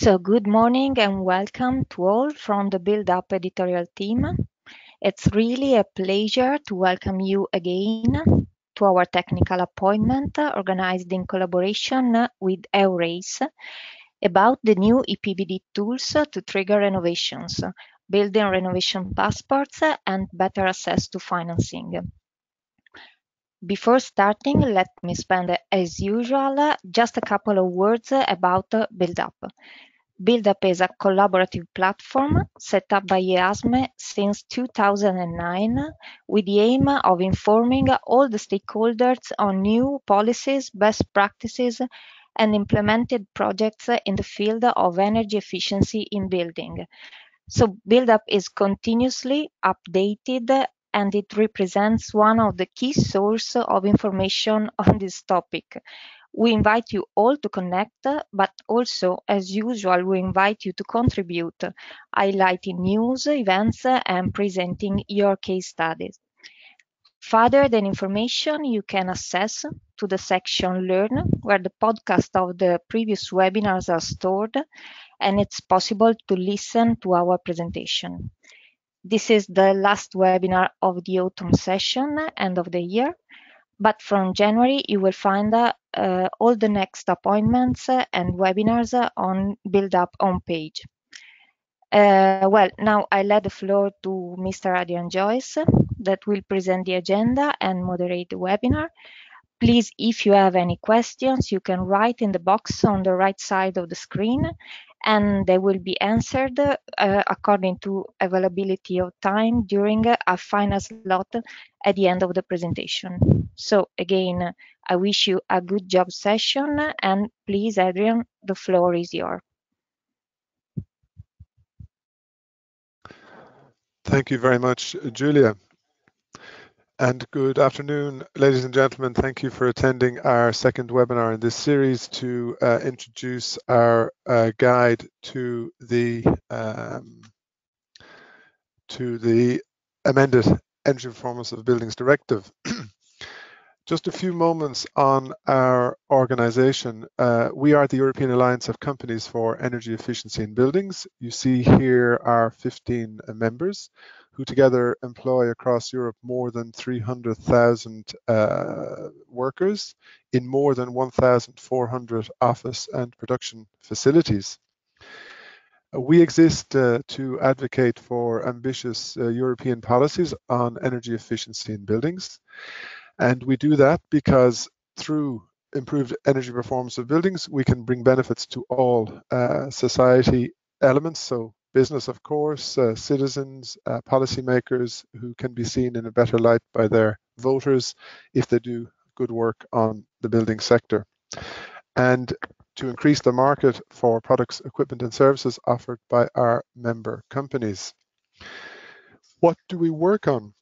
So, good morning and welcome to all from the Build Up editorial team. It's really a pleasure to welcome you again to our technical appointment organized in collaboration with EuroACE about the new EPBD tools to trigger renovations, building renovation passports, and better access to financing. Before starting, let me spend, as usual, just a couple of words about Build Up. BuildUp is a collaborative platform set up by EASME since 2009 with the aim of informing all the stakeholders on new policies, best practices, and implemented projects in the field of energy efficiency in building. So BuildUp is continuously updated and it represents one of the key sources of information on this topic. We invite you all to connect, but also, as usual, we invite you to contribute, highlighting news, events, and presenting your case studies. Further than information, you can access to the section Learn, where the podcast of the previous webinars are stored, and it's possible to listen to our presentation. This is the last webinar of the autumn session, end of the year. But from January, you will find all the next appointments and webinars on BuildUp homepage. Well, now I let the floor to Mr. Adrian Joyce that will present the agenda and moderate the webinar. Please, if you have any questions, you can write in the box on the right side of the screen and they will be answered according to availability of time during a final slot at the end of the presentation. So again, I wish you a good job session and please, Adrian, the floor is yours. Thank you very much, Julia. And good afternoon, ladies and gentlemen. Thank you for attending our second webinar in this series to introduce our guide to the amended Energy Performance of Buildings Directive. Just a few moments on our organization. We are the European Alliance of Companies for Energy Efficiency in Buildings. You see here our 15 members who together employ across Europe more than 300,000 workers in more than 1,400 office and production facilities. We exist to advocate for ambitious European policies on energy efficiency in buildings. And we do that because through improved energy performance of buildings, we can bring benefits to all society elements. So business, of course, citizens, policymakers who can be seen in a better light by their voters if they do good work on the building sector. And to increase the market for products, equipment and services offered by our member companies. What do we work on?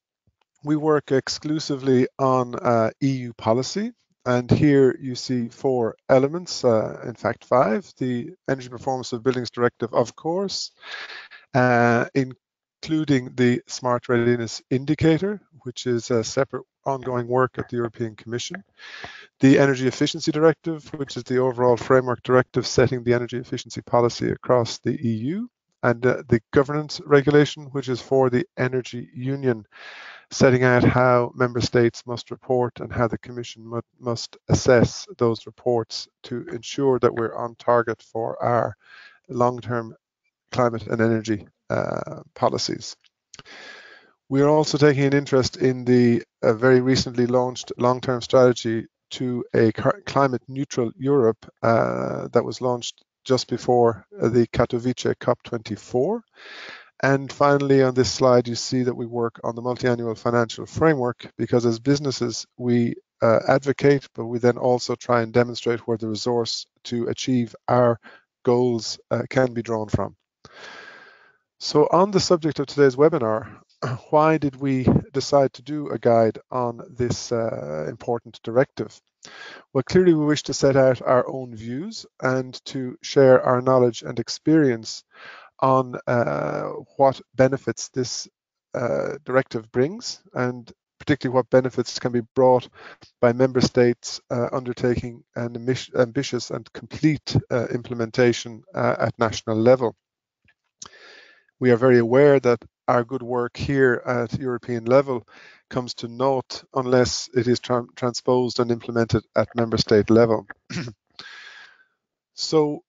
We work exclusively on EU policy, and here you see 4 elements, in fact 5. The Energy Performance of Buildings Directive, of course, including the Smart Readiness Indicator, which is a separate ongoing work at the European Commission. The Energy Efficiency Directive, which is the overall framework directive setting the energy efficiency policy across the EU, and the Governance Regulation, which is for the Energy Union, setting out how member states must report and how the Commission must assess those reports to ensure that we're on target for our long-term climate and energy policies. We are also taking an interest in the very recently launched long-term strategy to a climate neutral Europe that was launched just before the Katowice COP24. And finally, on this slide, you see that we work on the multi-annual financial framework because as businesses, we advocate, but we then also try and demonstrate where the resource to achieve our goals can be drawn from. So on the subject of today's webinar, why did we decide to do a guide on this important directive? Well, clearly we wish to set out our own views and to share our knowledge and experience on what benefits this directive brings, and particularly what benefits can be brought by member states undertaking an ambitious and complete implementation at national level. We are very aware that our good work here at European level comes to naught unless it is transposed and implemented at member state level. So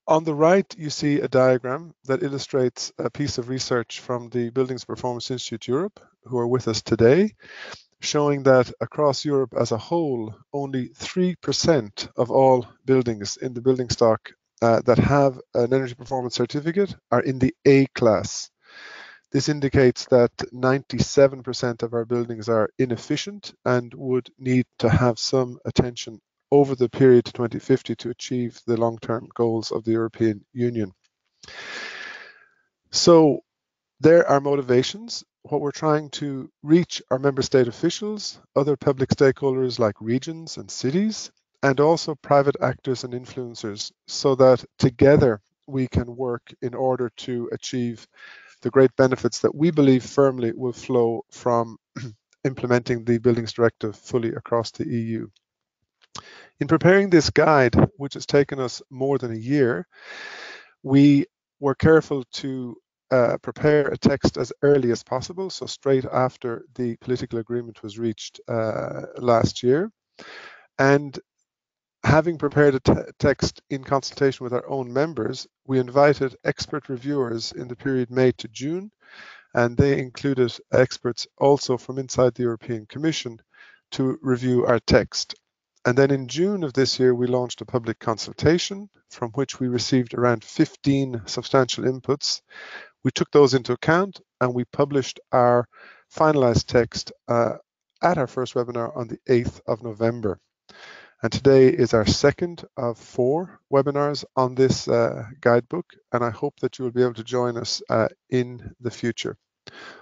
on the right, you see a diagram that illustrates a piece of research from the Buildings Performance Institute Europe, who are with us today, showing that across Europe as a whole, only 3% of all buildings in the building stock that have an energy performance certificate are in the A class. This indicates that 97% of our buildings are inefficient and would need to have some attention over the period to 2050 to achieve the long-term goals of the European Union. So there are motivations. What we're trying to reach are member state officials, other public stakeholders like regions and cities, and also private actors and influencers, so that together we can work in order to achieve the great benefits that we believe firmly will flow from implementing the Buildings Directive fully across the EU. In preparing this guide, which has taken us more than a year, we were careful to prepare a text as early as possible, so straight after the political agreement was reached last year. And having prepared a text in consultation with our own members, we invited expert reviewers in the period May to June, and they included experts also from inside the European Commission to review our text. And then in June of this year, we launched a public consultation from which we received around 15 substantial inputs. We took those into account and we published our finalized text at our first webinar on the 8th of November. And today is our second of 4 webinars on this guidebook, and I hope that you will be able to join us in the future.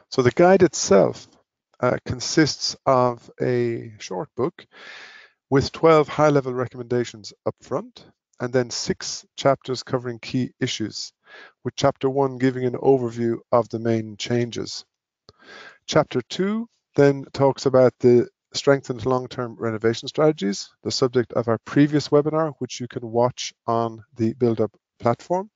So the guide itself consists of a short book with 12 high-level recommendations up front, and then 6 chapters covering key issues, with chapter 1 giving an overview of the main changes. Chapter 2 then talks about the strengthened long-term renovation strategies, the subject of our previous webinar, which you can watch on the BuildUp platform.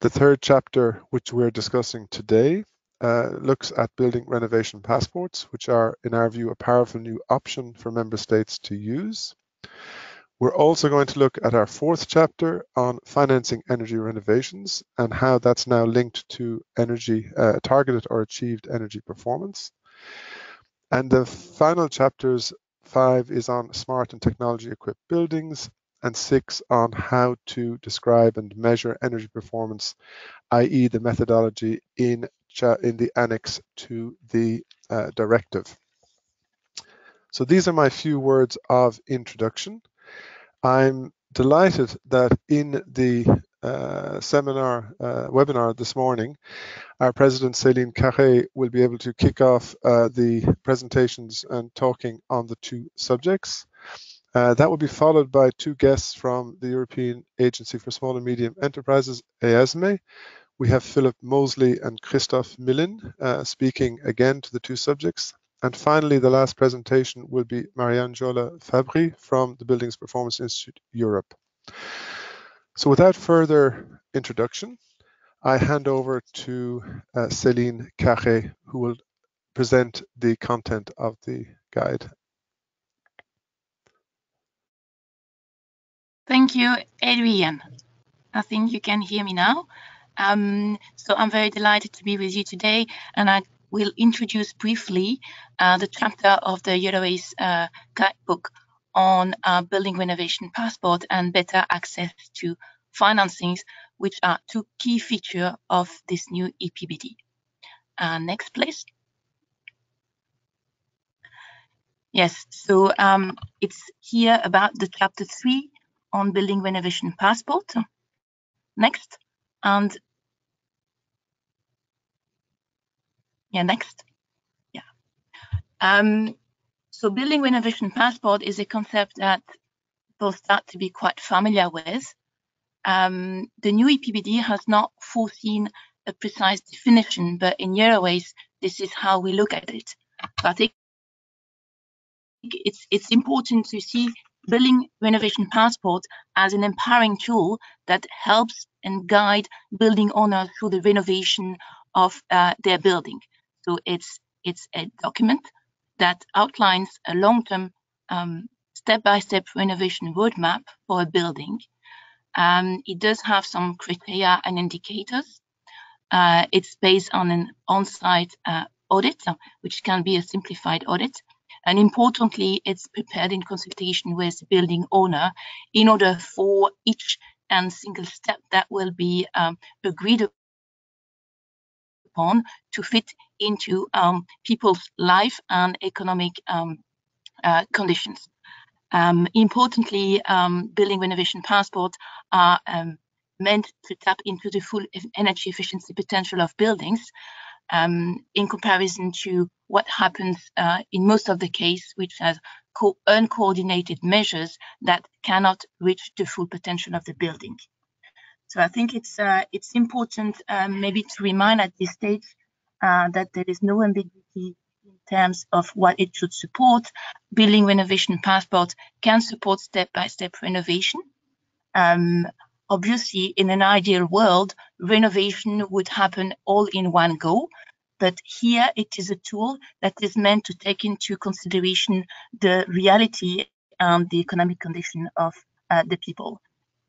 The third chapter, which we're discussing today, looks at building renovation passports, which are, in our view, a powerful new option for member states to use. We're also going to look at our 4th chapter on financing energy renovations and how that's now linked to energy targeted or achieved energy performance. And the final chapters, 5 is on smart and technology equipped buildings, and 6 on how to describe and measure energy performance, i.e. the methodology in the annex to the directive. So these are my few words of introduction. I'm delighted that in the webinar this morning, our President Céline Carré will be able to kick off the presentations and talking on the 2 subjects. That will be followed by 2 guests from the European Agency for Small and Medium Enterprises, EASME. We have Philip Mosley and Christophe Millin speaking again to the 2 subjects. And finally, the last presentation will be Marianne Jola Fabry from the Buildings Performance Institute Europe. So without further introduction, I hand over to Céline Carré, who will present the content of the guide. Thank you, Adrian. I think you can hear me now. So I'm very delighted to be with you today, and I will introduce briefly the chapter of the EuroACE guidebook on building renovation passport and better access to financings, which are 2 key features of this new EPBD. Next, please. Yes, so it's here about the chapter 3 on building renovation passport. Next, and yeah, next. Yeah. So building renovation passport is a concept that people start to be quite familiar with. The new EPBD has not foreseen a precise definition, but in EuroACE, this is how we look at it. So I think it's important to see building renovation passport as an empowering tool that helps and guide building owners through the renovation of their building. So it's a document that outlines a long-term step-by-step renovation roadmap for a building. It does have some criteria and indicators. It's based on an on-site audit, which can be a simplified audit. And importantly, it's prepared in consultation with the building owner in order for each and single step that will be agreed upon to fit into people's life and economic conditions. Importantly, building renovation passports are meant to tap into the full energy efficiency potential of buildings, in comparison to what happens in most of the case, which has uncoordinated measures that cannot reach the full potential of the building. So I think it's important maybe to remind at this stage that there is no ambiguity in terms of what it should support. Building renovation passport can support step-by-step renovation. Obviously, in an ideal world, renovation would happen all in one go, but here it is a tool that is meant to take into consideration the reality and the economic condition of the people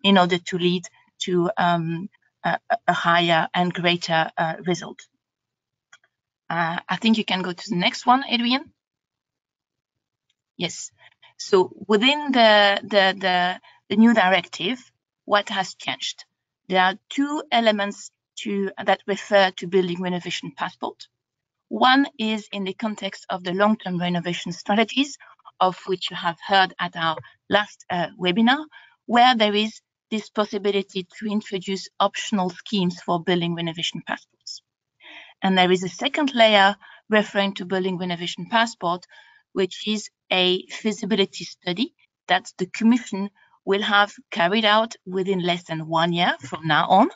in order to lead to a higher and greater result. I think you can go to the next one, Adrian. Yes. So within the new directive, what has changed? There are two elements that refer to building renovation passport. One is in the context of the long-term renovation strategies, of which you have heard at our last webinar, where there is this possibility to introduce optional schemes for building renovation passports. And there is a second layer referring to building renovation passport, which is a feasibility study that the Commission will have carried out within less than 1 year from now on,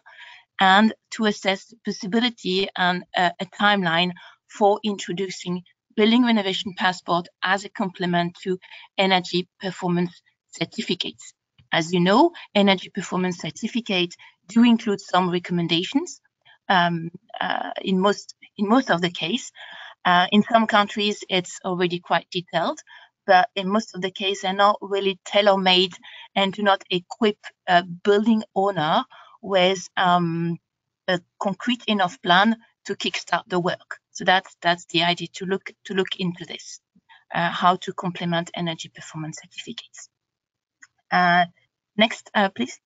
and to assess the possibility and a timeline for introducing building renovation passport as a complement to energy performance certificates. As you know, energy performance certificates do include some recommendations in most of the case. In some countries, it's already quite detailed, but in most of the case, they're not really tailor-made and do not equip a building owner with a concrete enough plan to kickstart the work. So that's the idea, to look into this, how to complement energy performance certificates. Next, please.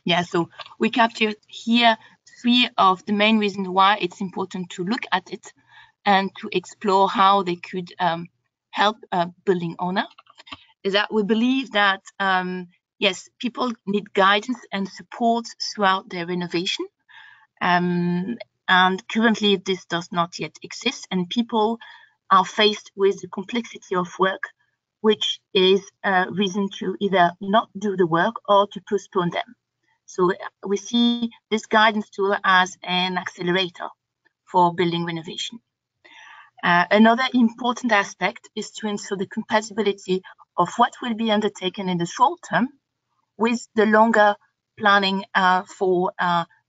Yeah, so we captured here 3 of the main reasons why it's important to look at it and to explore how they could help a building owner. Is that we believe that, yes, people need guidance and support throughout their renovation. And currently this does not yet exist, and people are faced with the complexity of work, which is a reason to either not do the work or to postpone them. So we see this guidance tool as an accelerator for building renovation. Another important aspect is to ensure the compatibility of what will be undertaken in the short term with the longer planning for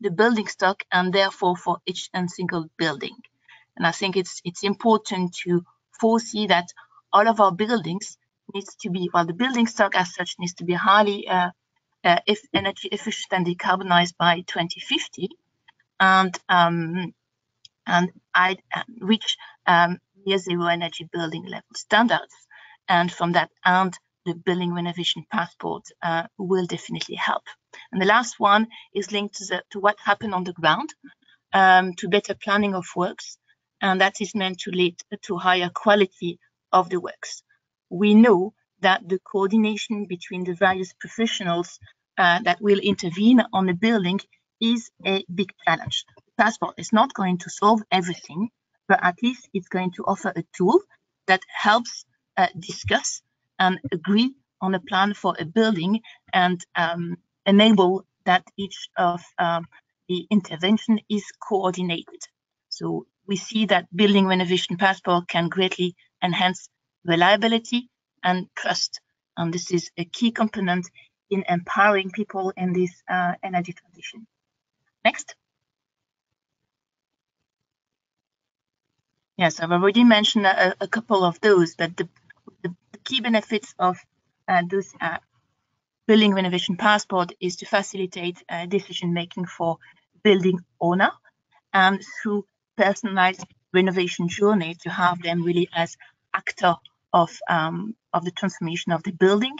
the building stock, and therefore for each and single building. And I think it's important to foresee that all of our buildings needs to be, well, the building stock as such needs to be highly energy efficient and decarbonized by 2050, and reach near zero energy building level standards. And from that, and the building renovation passport will definitely help. And the last one is linked to what happened on the ground, to better planning of works, and that is meant to lead to higher quality of the works. We know that the coordination between the various professionals that will intervene on the building is a big challenge. The passport is not going to solve everything, but at least it's going to offer a tool that helps discuss and agree on a plan for a building, and enable that each of the intervention is coordinated. So we see that building renovation passport can greatly enhance reliability and trust. And this is a key component in empowering people in this energy transition. Next. Yes, I've already mentioned a couple of those, but the key benefits of those building renovation passport is to facilitate decision making for building owner, and through personalized renovation journey to have them really as actor of the transformation of the building.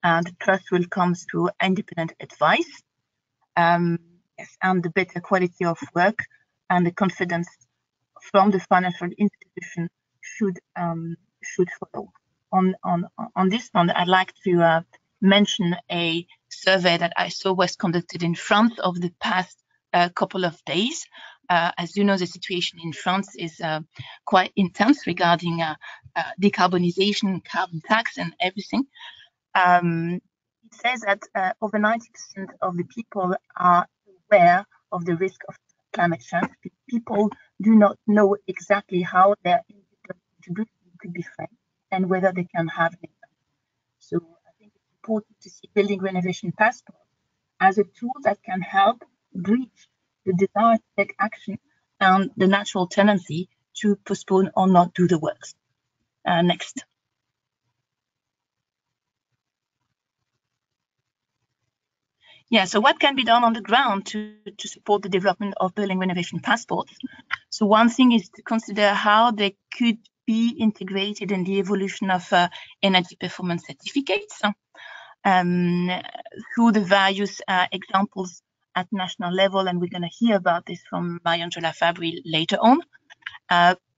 And the trust will come through independent advice, yes, and the better quality of work and the confidence from the financial institution should follow. On this one, I'd like to mention a survey that I saw was conducted in France over the past couple of days. As you know, the situation in France is quite intense regarding decarbonization, carbon tax, and everything. It says that over 90% of the people are aware of the risk of climate change. People do not know exactly how their contribution could be framed and whether they can have an impact. So I think it's important to see building renovation passport as a tool that can help bridge the desire to take action and the natural tendency to postpone or not do the works. Next. Yeah, so what can be done on the ground to support the development of building renovation passports? So one thing is to consider how they could be integrated in the evolution of energy performance certificates through the various examples at national level, and we're going to hear about this from Marie-Angela Fabry later on.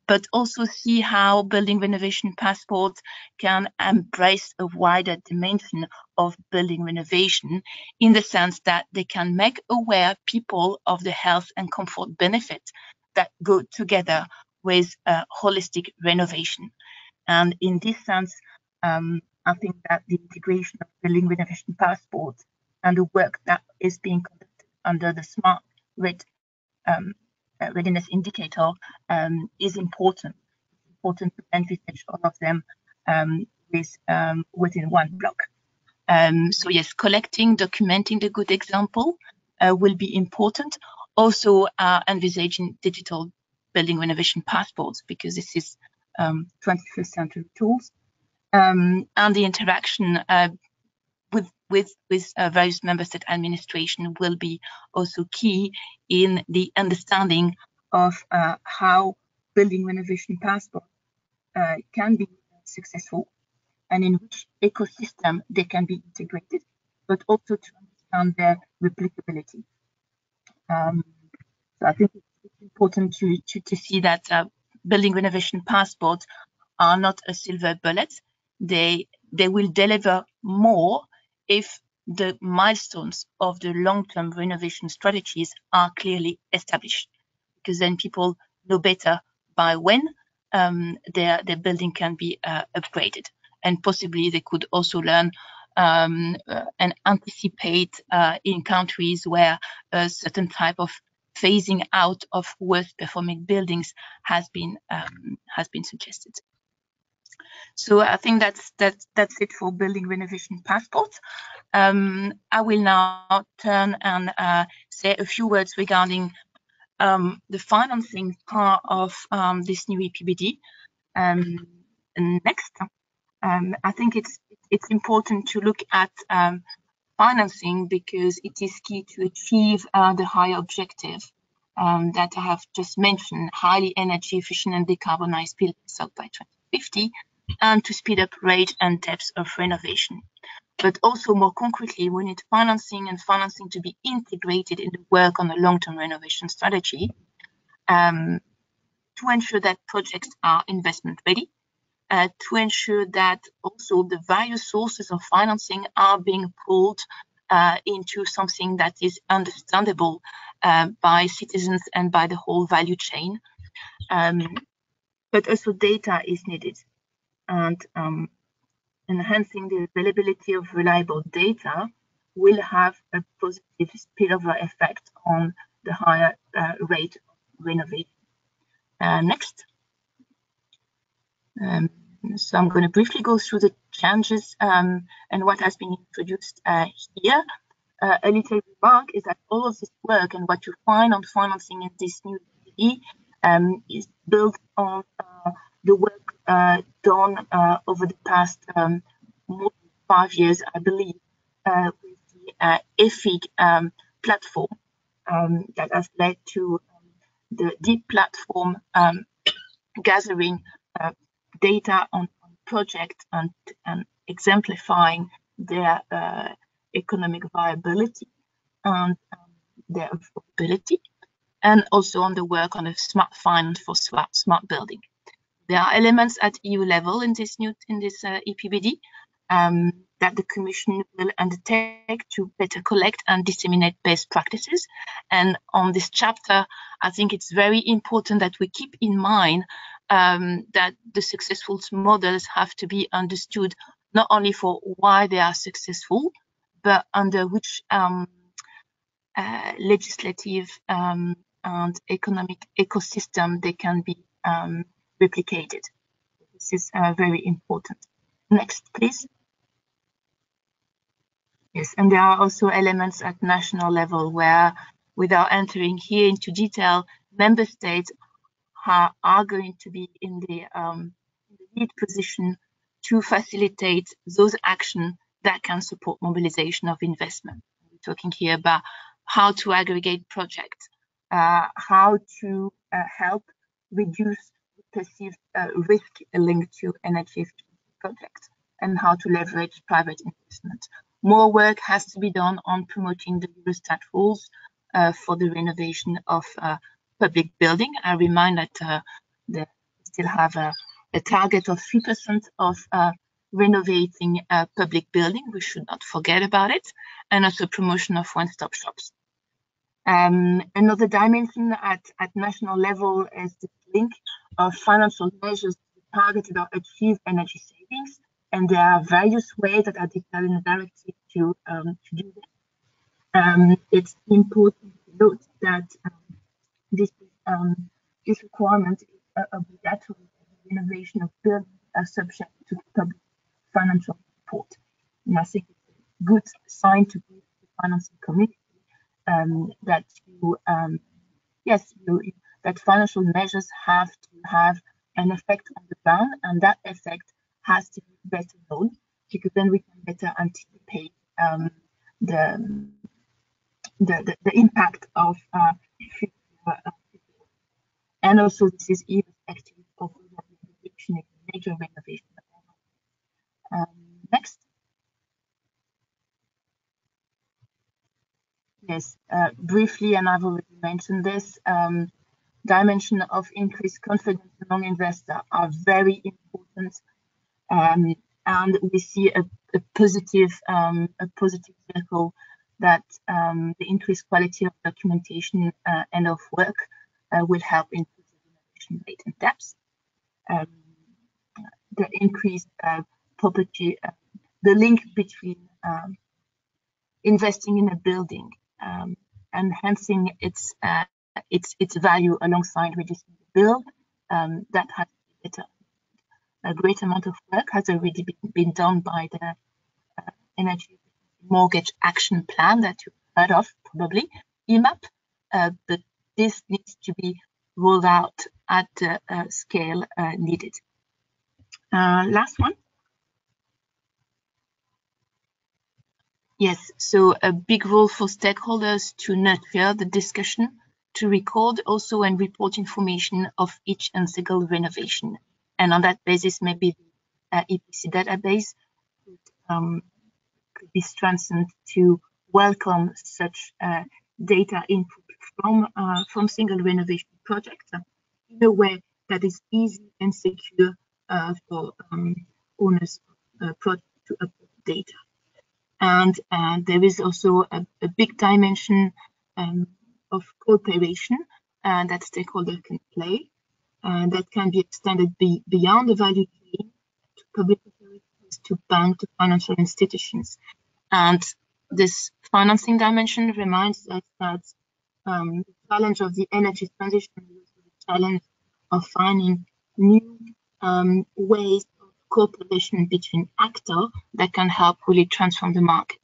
But also see how building renovation passports can embrace a wider dimension of building renovation, in the sense that they can make aware people of the health and comfort benefits that go together with holistic renovation. And in this sense, I think that the integration of building renovation passports and the work that is being conducted under the Smart Readiness Indicator is important. It's important to envisage all of them within one block. So yes, collecting, documenting the good example will be important. Also envisaging digital building renovation passports, because this is 21st century tools. And the interaction with various member state administration will be also key in the understanding of how building renovation passport can be successful and in which ecosystem they can be integrated, but also to understand their replicability. So I think it's important to see that building renovation passports are not a silver bullet. They will deliver more if the milestones of the long-term renovation strategies are clearly established, because then people know better by when their building can be upgraded, and possibly they could also learn and anticipate in countries where a certain type of phasing out of worst performing buildings has been suggested. So I think that's it for building renovation passports. I will now turn and say a few words regarding the financing part of this new EPBD. Next, I think it's important to look at financing, because it is key to achieve the higher objective that I have just mentioned: highly energy efficient and decarbonized buildings up by 2050, and to speed up rate and depth of renovation. But also more concretely, we need financing to be integrated in the work on the long-term renovation strategy to ensure that projects are investment ready, to ensure that also the various sources of financing are being pulled into something that is understandable by citizens and by the whole value chain. But also data is needed, and enhancing the availability of reliable data will have a positive spillover effect on the higher rate of renovation. Next. So I'm going to briefly go through the changes and what has been introduced here. A little remark is that all of this work and what you find on financing in this new EPBD is built on the work done over the past more than 5 years, I believe, with the EFIG platform that has led to the deep platform gathering data on projects and exemplifying their economic viability and their affordability, and also on the work on a smart finance for smart building. There are elements at EU level in this EPBD that the Commission will undertake to better collect and disseminate best practices. And on this chapter, I think it's very important that we keep in mind that the successful models have to be understood not only for why they are successful, but under which legislative and economic ecosystem they can be replicated. This is very important. Next, please. Yes, and there are also elements at national level where, without entering here into detail, member states are going to be in the lead position to facilitate those actions that can support mobilization of investment. We're talking here about how to aggregate projects, how to help reduce perceived risk linked to energy efficiency projects, and how to leverage private investment. More work has to be done on promoting the Eurostat rules for the renovation of public building. I remind that they still have a target of 3% of renovating public building. We should not forget about it, and also promotion of one-stop shops. Another dimension at national level is the link of financial measures targeted or achieve energy savings, and there are various ways that are detailed in the directive to do that. It's important to note that this requirement is obligatory. The renovation of buildings are subject to public financial support, and I think it's a good sign to give the financing community that that financial measures have to have an effect on the ground, and that effect has to be better known, because then we can better anticipate the impact of future. And also, this is irrespective of whether renovation is a major renovation. Next. Yes, briefly, and I've already mentioned this, dimension of increased confidence among investors are very important, and we see a positive circle that the increased quality of documentation and of work will help improve the renovation rate and depth. The increased property, the link between investing in a building, enhancing its value alongside reducing the bill, that has better. A great amount of work has already been done by the Energy Mortgage Action Plan that you've heard of, probably, EMAP, but this needs to be rolled out at the scale needed. Last one. Yes, so a big role for stakeholders to nurture the discussion, to record also and report information of each and single renovation. And on that basis, maybe the EPC database could be strengthened to welcome such data input from single renovation projects in a way that is easy and secure for owners of projects to upload data. And there is also a big dimension of cooperation that stakeholders can play, that can be extended beyond the value chain to public authorities, to banks, to financial institutions. And this financing dimension reminds us that the challenge of the energy transition is also the challenge of finding new ways of cooperation between actors that can help really transform the market.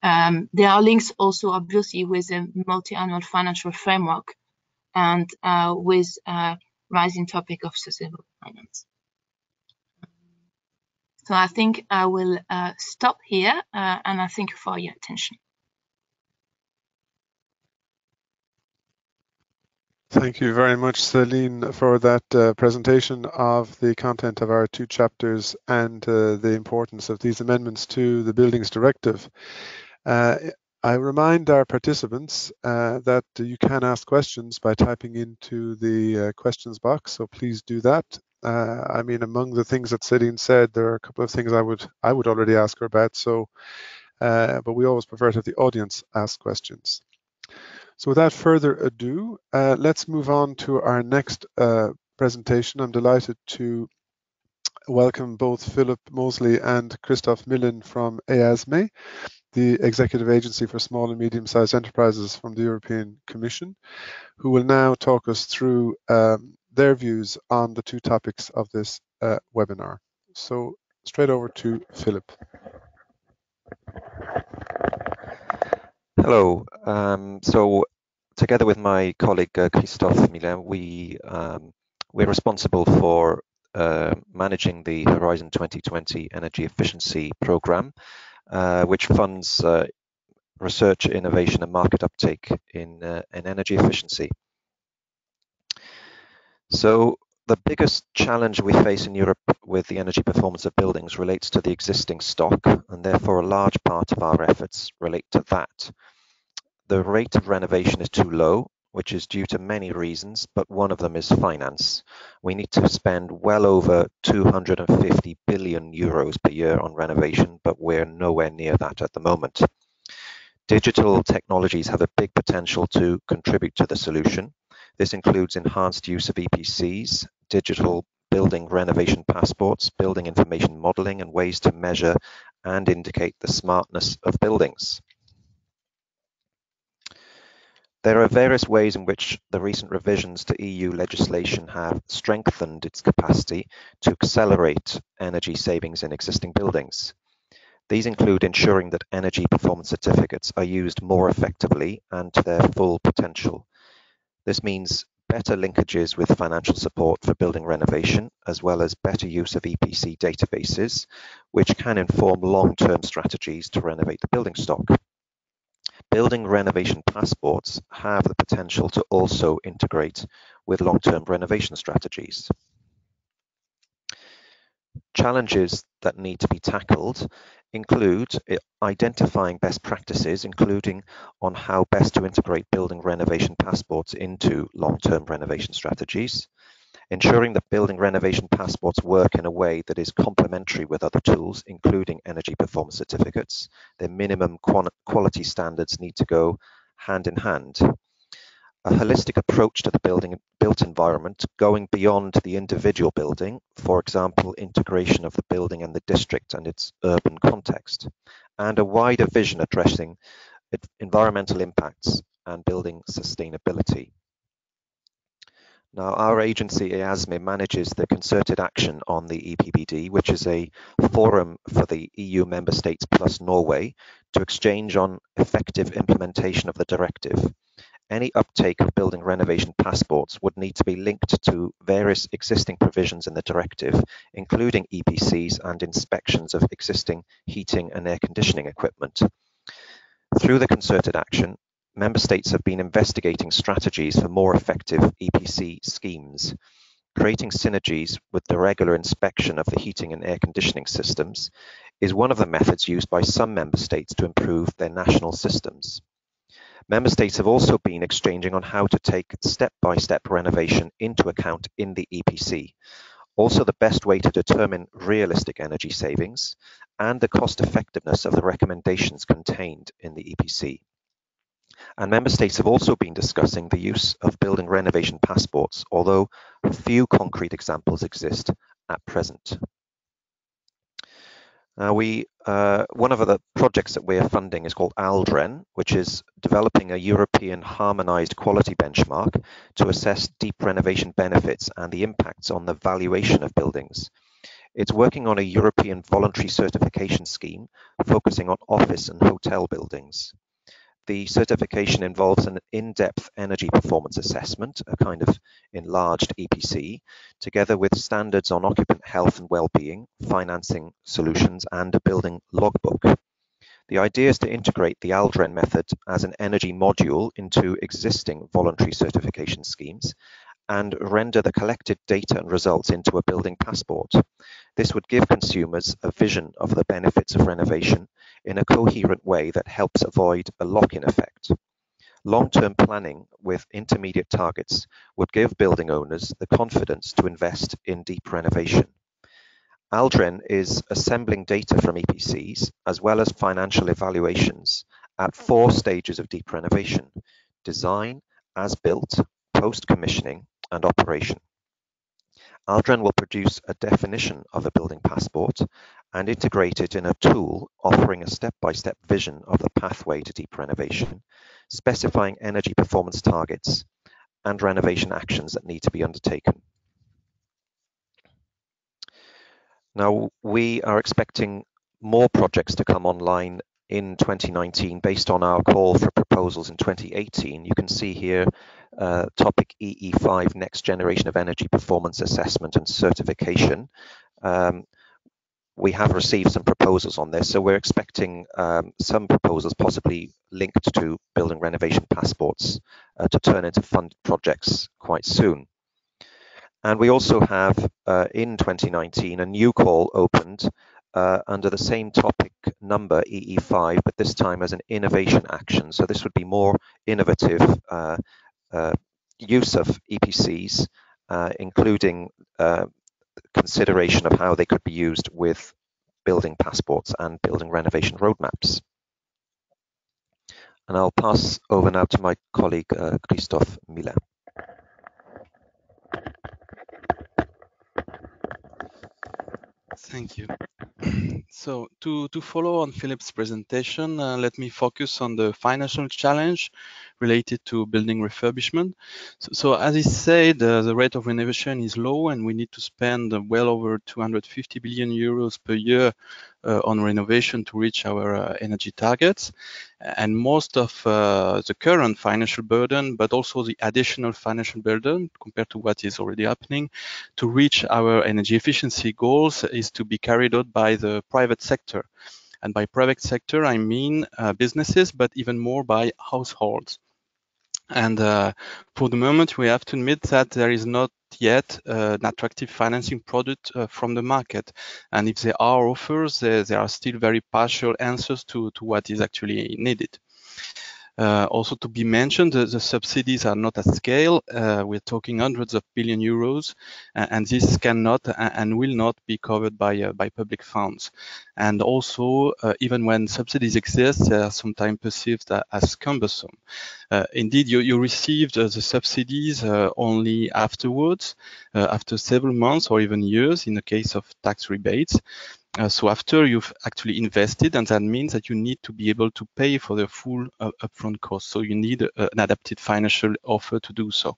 There are links also obviously with a multi-annual financial framework and with rising topic of sustainable finance. So I think I will stop here and I thank you for your attention. Thank you very much, Celine, for that presentation of the content of our 2 chapters and the importance of these amendments to the Buildings Directive. I remind our participants that you can ask questions by typing into the questions box, so please do that. I mean, among the things that Celine said, there are a couple of things I would already ask her about, so but we always prefer to have the audience ask questions. So without further ado, let's move on to our next presentation. I'm delighted to welcome both Philip Mosley and Christoph Millen from EASME, the Executive Agency for Small and Medium-Sized Enterprises from the European Commission, who will now talk us through their views on the 2 topics of this webinar. So straight over to Philip. Hello. So together with my colleague Christophe Millen, we're responsible for managing the Horizon 2020 Energy Efficiency Programme, which funds research, innovation and market uptake in energy efficiency. So the biggest challenge we face in Europe with the energy performance of buildings relates to the existing stock, and therefore a large part of our efforts relate to that. The rate of renovation is too low, which is due to many reasons, but one of them is finance. We need to spend well over 250 billion euros per year on renovation, but we're nowhere near that at the moment. Digital technologies have a big potential to contribute to the solution. This includes enhanced use of EPCs, digital building renovation passports, building information modeling, and ways to measure and indicate the smartness of buildings. There are various ways in which the recent revisions to EU legislation have strengthened its capacity to accelerate energy savings in existing buildings. These include ensuring that energy performance certificates are used more effectively and to their full potential. This means better linkages with financial support for building renovation, as well as better use of EPC databases, which can inform long-term strategies to renovate the building stock. Building renovation passports have the potential to also integrate with long-term renovation strategies. Challenges that need to be tackled include identifying best practices, including on how best to integrate building renovation passports into long-term renovation strategies, ensuring that building renovation passports work in a way that is complementary with other tools, including energy performance certificates. Their minimum quality standards need to go hand in hand. A holistic approach to the built environment, going beyond the individual building, for example, integration of the building and the district and its urban context, and a wider vision addressing environmental impacts and building sustainability. Now, our agency, EASME, manages the concerted action on the EPBD, which is a forum for the EU member states plus Norway to exchange on effective implementation of the directive. Any uptake of building renovation passports would need to be linked to various existing provisions in the directive, including EPCs and inspections of existing heating and air conditioning equipment. Through the concerted action, Member States have been investigating strategies for more effective EPC schemes. Creating synergies with the regular inspection of the heating and air conditioning systems is one of the methods used by some Member States to improve their national systems. Member States have also been exchanging on how to take step-by-step renovation into account in the EPC, also the best way to determine realistic energy savings and the cost effectiveness of the recommendations contained in the EPC. And Member States have also been discussing the use of building renovation passports, although few concrete examples exist at present. One of the projects that we're funding is called ALDREN, which is developing a European harmonized quality benchmark to assess deep renovation benefits and the impacts on the valuation of buildings. It's working on a European voluntary certification scheme focusing on office and hotel buildings. The certification involves an in-depth energy performance assessment, a kind of enlarged EPC, together with standards on occupant health and well-being, financing solutions, and a building logbook. The idea is to integrate the ALDREN method as an energy module into existing voluntary certification schemes and render the collected data and results into a building passport. This would give consumers a vision of the benefits of renovation in a coherent way that helps avoid a lock-in effect. Long-term planning with intermediate targets would give building owners the confidence to invest in deep renovation. ALDREN is assembling data from EPCs as well as financial evaluations at 4 stages of deep renovation: design, as-built, post-commissioning, and operation. ALDREN will produce a definition of a building passport and integrate it in a tool offering a step-by-step vision of the pathway to deep renovation, specifying energy performance targets and renovation actions that need to be undertaken. Now, we are expecting more projects to come online in 2019 based on our call for proposals in 2018. You can see here topic EE5, Next Generation of Energy Performance Assessment and Certification. We have received some proposals on this, so we're expecting some proposals possibly linked to building renovation passports to turn into funded projects quite soon. And we also have, in 2019, a new call opened under the same topic number, EE5, but this time as an innovation action. So this would be more innovative use of EPCs, including consideration of how they could be used with building passports and building renovation roadmaps. And I'll pass over now to my colleague, Christophe Millet. Thank you. So to follow on Philip's presentation, let me focus on the financial challenge related to building refurbishment. So as he said, the rate of renovation is low and we need to spend well over 250 billion euros per year on renovation to reach our energy targets. And most of the current financial burden, but also the additional financial burden compared to what is already happening to reach our energy efficiency goals is to be carried out by the private sector. And by private sector, I mean businesses, but even more by households. And for the moment, we have to admit that there is not yet an attractive financing product from the market. And if there are offers, there are still very partial answers to what is actually needed. Also to be mentioned, the subsidies are not at scale. We're talking hundreds of billion euros, and this cannot and will not be covered by public funds. And also, even when subsidies exist, they are sometimes perceived as cumbersome. Indeed, you received the subsidies only afterwards, after several months or even years in the case of tax rebates. So after you've actually invested, and that means that you need to be able to pay for the full upfront cost. So you need an adapted financial offer to do so.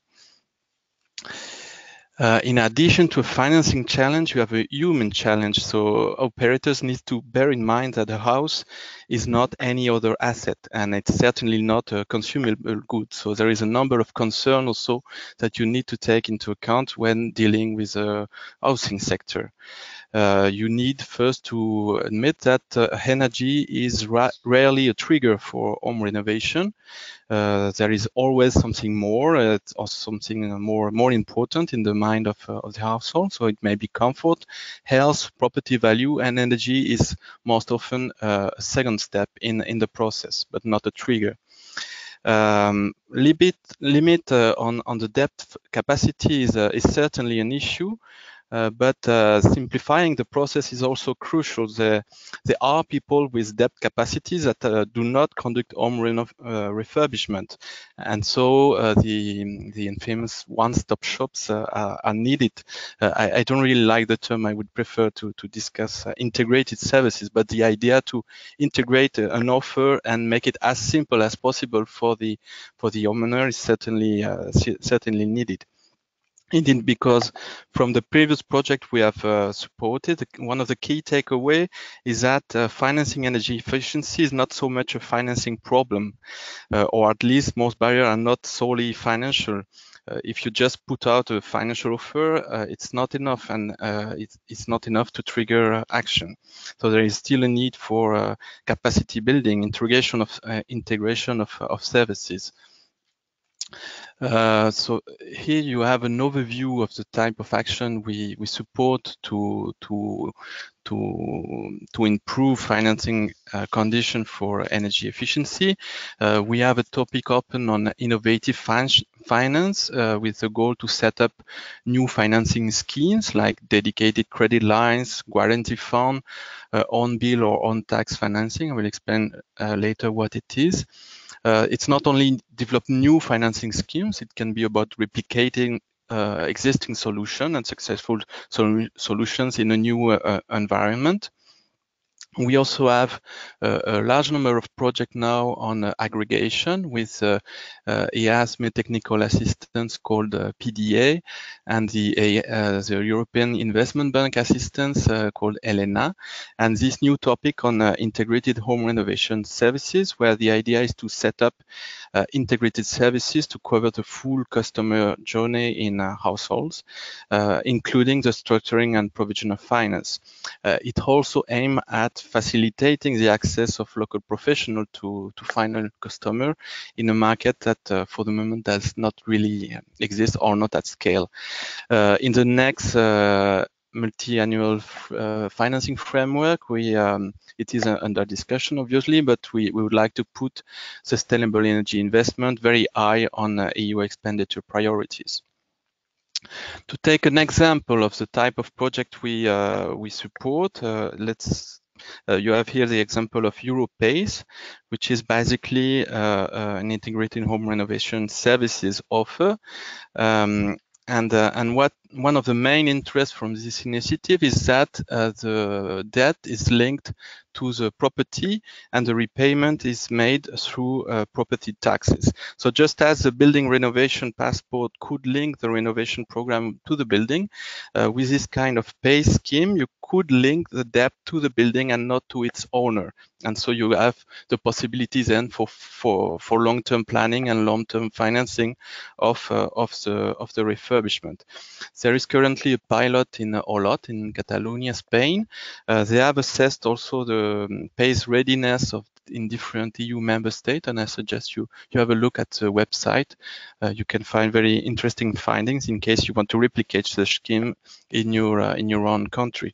In addition to a financing challenge, you have a human challenge. So operators need to bear in mind that a house is not any other asset, and it's certainly not a consumable good. So there is a number of concerns also that you need to take into account when dealing with the housing sector. You need first to admit that energy is rarely a trigger for home renovation. There is always something more or something more important in the mind of the household. So it may be comfort, health, property value, and energy is most often a second step in the process, but not a trigger. Limit on the depth capacity is certainly an issue. but simplifying the process is also crucial. There are people with debt capacities that do not conduct home refurbishment, and so the infamous one-stop shops are needed. I don't really like the term. I would prefer to discuss integrated services, but the idea to integrate an offer and make it as simple as possible for the homeowner is certainly needed. Indeed, because from the previous project we have supported, one of the key takeaway is that financing energy efficiency is not so much a financing problem, or at least most barriers are not solely financial. If you just put out a financial offer, it's not enough, and it's not enough to trigger action. So there is still a need for capacity building, integration of services. So here you have an overview of the type of action we support to improve financing condition for energy efficiency. We have a topic open on innovative finance with the goal to set up new financing schemes like dedicated credit lines, guarantee fund, on bill or on tax financing. I will explain later what it is. It's not only develop new financing schemes, it can be about replicating existing solution and successful solutions in a new environment. We also have a large number of projects now on aggregation with EASME technical assistance called PDA and the European Investment Bank assistance called ELENA. And this new topic on integrated home renovation services, where the idea is to set up integrated services to cover the full customer journey in households, including the structuring and provision of finance. It also aims at facilitating the access of local professionals to final customer in a market that for the moment does not really exist or not at scale. In the next multi-annual financing framework, it is under discussion obviously, but we would like to put sustainable energy investment very high on EU expenditure priorities. To take an example of the type of project we support, you have here the example of EuroACE, which is basically an integrated home renovation services offer. And one of the main interests from this initiative is that the debt is linked to the property and the repayment is made through property taxes. So just as the building renovation passport could link the renovation program to the building, with this kind of pay scheme, you could link the debt to the building and not to its owner. And so you have the possibilities then for long-term planning and long-term financing of the refurbishment. There is currently a pilot in Olot in Catalonia, Spain. They have assessed also the PACE readiness in different EU member states, and I suggest you have a look at the website. You can find very interesting findings in case you want to replicate the scheme in your own country.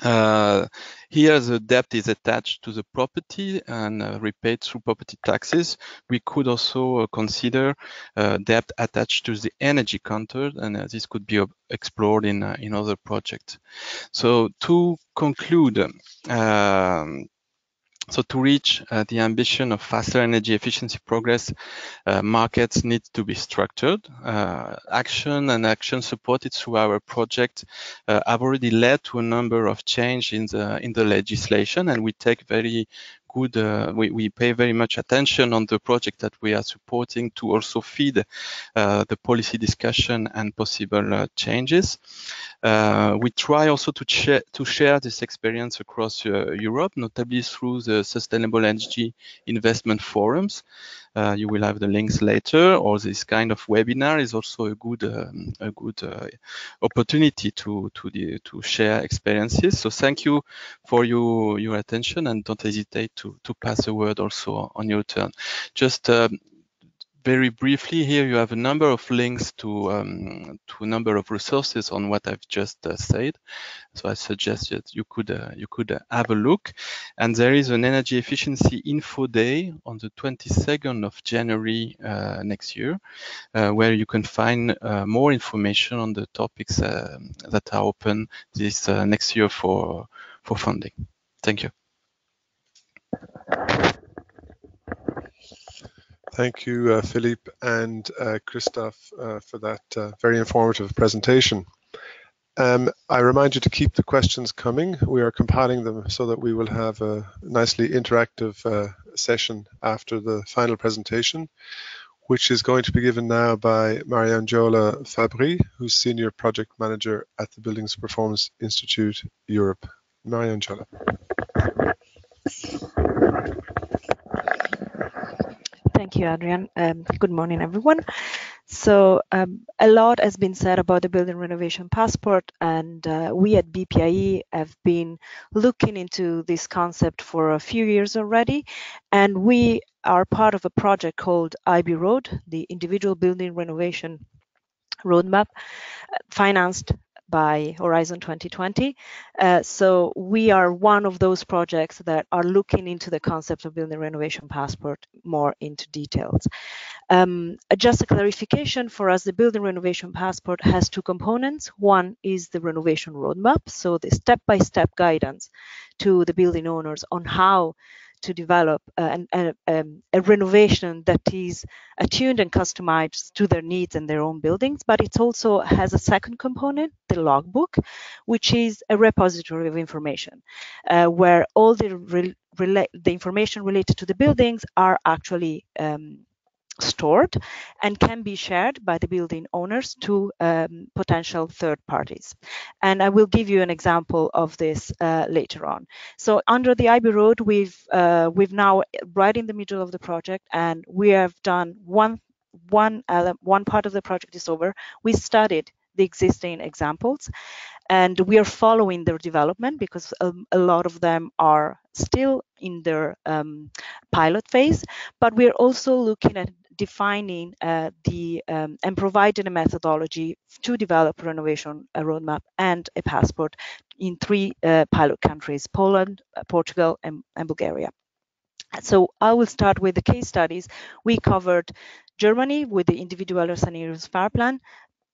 Here the debt is attached to the property and repaid through property taxes. We could also consider debt attached to the energy content, and this could be explored in other projects. So to conclude, so to reach the ambition of faster energy efficiency progress, markets need to be structured. Action supported through our project have already led to a number of change in the legislation, and we take very good, we pay very much attention on the project that we are supporting to also feed the policy discussion and possible changes. We try also to share this experience across Europe, notably through the Sustainable Energy Investment Forums. You will have the links later, or this kind of webinar is also a good opportunity to share experiences. So thank you for your attention, and don't hesitate to pass the word also on your turn. Just very briefly, here you have a number of links to a number of resources on what I've just said. So I suggest that you could have a look. And there is an energy efficiency info day on the 22nd of January next year, where you can find more information on the topics that are open this next year for funding. Thank you. Thank you, Philippe and Christophe, for that very informative presentation. I remind you to keep the questions coming. We are compiling them so that we will have a nicely interactive session after the final presentation, which is going to be given now by Mariangiola Fabry, who's Senior Project Manager at the Buildings Performance Institute Europe. Mariangiola. Thank you, Adrian. Good morning, everyone. So a lot has been said about the Building Renovation Passport, and we at BPIE have been looking into this concept for a few years already, and we are part of a project called IB Road, the Individual Building Renovation Roadmap, financed by Horizon 2020. So we are one of those projects that are looking into the concept of Building Renovation Passport more into details. Just a clarification for us, the Building Renovation Passport has two components. One is the renovation roadmap, so the step-by-step guidance to the building owners on how to develop a renovation that is attuned and customized to their needs and their own buildings, but it also has a second component, the logbook, which is a repository of information, where all the information related to the buildings are actually stored and can be shared by the building owners to potential third parties. And I will give you an example of this later on. So under the IB Road, we've now right in the middle of the project, and we have done one part of the project is over. We studied the existing examples, and we are following their development because a lot of them are still in their pilot phase, but we're also looking at defining and providing a methodology to develop a renovation roadmap and a passport in three pilot countries: Poland, Portugal, and Bulgaria. So I will start with the case studies. We covered Germany with the Individueller Sanierungsfahrplan,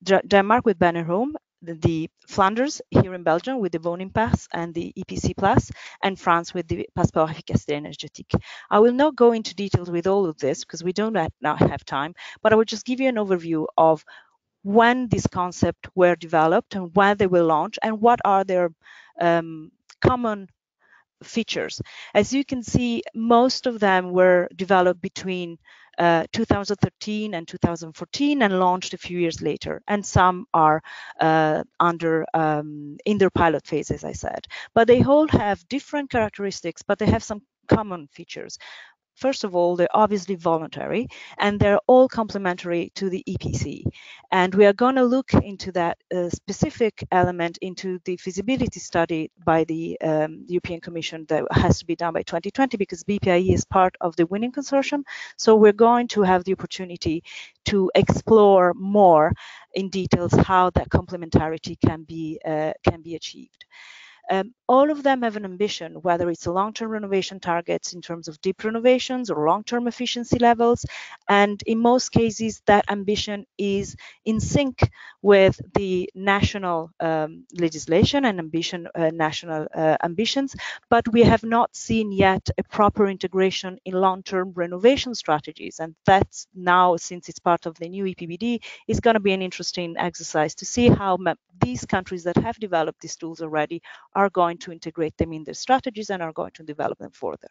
Denmark with Banner Home, the Flanders here in Belgium with the Woning Pass and the EPC Plus, and France with the Passeport Efficacité Énergétique. I will not go into details with all of this because we don't now have time, but I will just give you an overview of when these concepts were developed and when they were launched and what are their common features. As you can see, most of them were developed between 2013 and 2014 and launched a few years later, and some are in their pilot phase, as I said. But they all have different characteristics, but they have some common features. First of all, they're obviously voluntary, and they're all complementary to the EPC. And we are going to look into that specific element into the feasibility study by the European Commission that has to be done by 2020, because BPIE is part of the Winning Consortium. So we're going to have the opportunity to explore more in details how that complementarity can be achieved. All of them have an ambition, whether it's a long-term renovation targets in terms of deep renovations or long-term efficiency levels. And in most cases, that ambition is in sync with the national legislation and national ambitions. But we have not seen yet a proper integration in long-term renovation strategies. And that's now, since it's part of the new EPBD, is going to be an interesting exercise to see how these countries that have developed these tools already are going to integrate them in their strategies and are going to develop them further.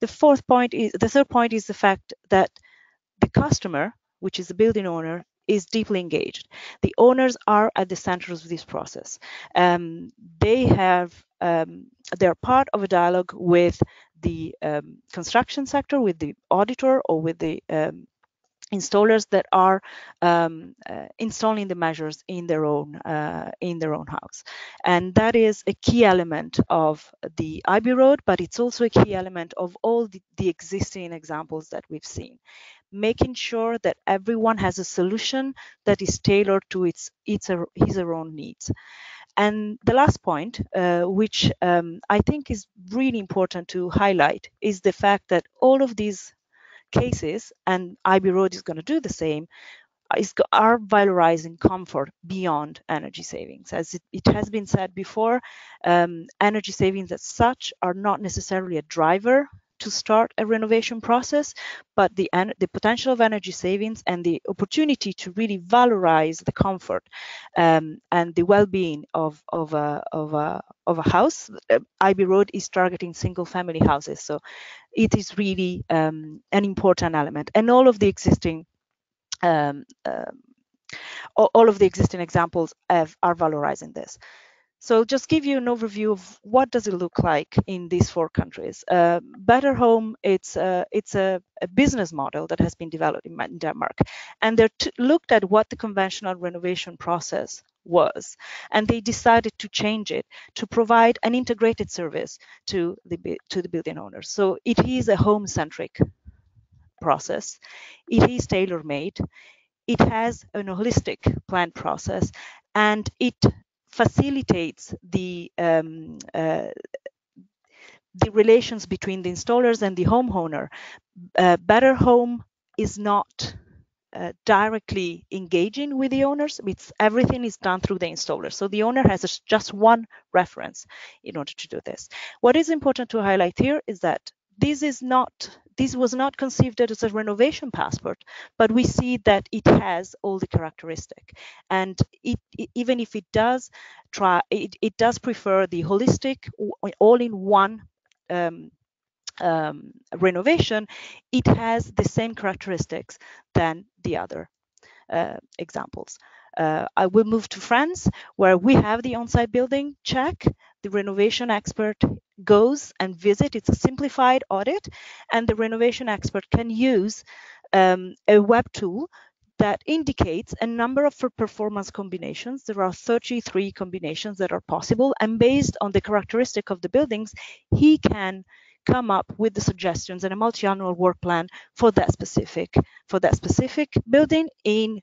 The third point is the fact that the customer, which is the building owner, is deeply engaged. The owners are at the center of this process. They're part of a dialogue with the construction sector, with the auditor, or with the installers that are installing the measures in their own house, and that is a key element of the IB Road, but it's also a key element of all the existing examples that we've seen. making sure that everyone has a solution that is tailored to his or own needs. And the last point, which I think is really important to highlight, is the fact that all of these cases, and IB Road is going to do the same, are valorizing comfort beyond energy savings. As it has been said before, energy savings as such are not necessarily a driver to start a renovation process, but the potential of energy savings and the opportunity to really valorize the comfort and the well-being of a house. IB Road is targeting single-family houses, so it is really an important element. And all of the existing all of the existing examples are valorizing this. So just give you an overview of what does it look like in these 4 countries. Better Home, it's a business model that has been developed in Denmark, and they looked at what the conventional renovation process was, and they decided to change it to provide an integrated service to the building owners. So it is a home-centric process. It is tailor-made. It has an holistic plan process, and it facilitates the relations between the installers and the homeowner. Better Home is not directly engaging with the owners. Everything is done through the installer. So the owner has just one reference in order to do this. What is important to highlight here is that this was not conceived as a renovation passport, but we see that it has all the characteristics. And even if it does it does prefer the holistic, all-in-one renovation, it has the same characteristics than the other examples. I will move to France, where we have the on-site building check. The renovation expert goes and visits. It's a simplified audit, and the renovation expert can use a web tool that indicates a number of performance combinations. There are 33 combinations that are possible, and based on the characteristic of the buildings, he can come up with the suggestions and a multi-annual work plan for that specific building in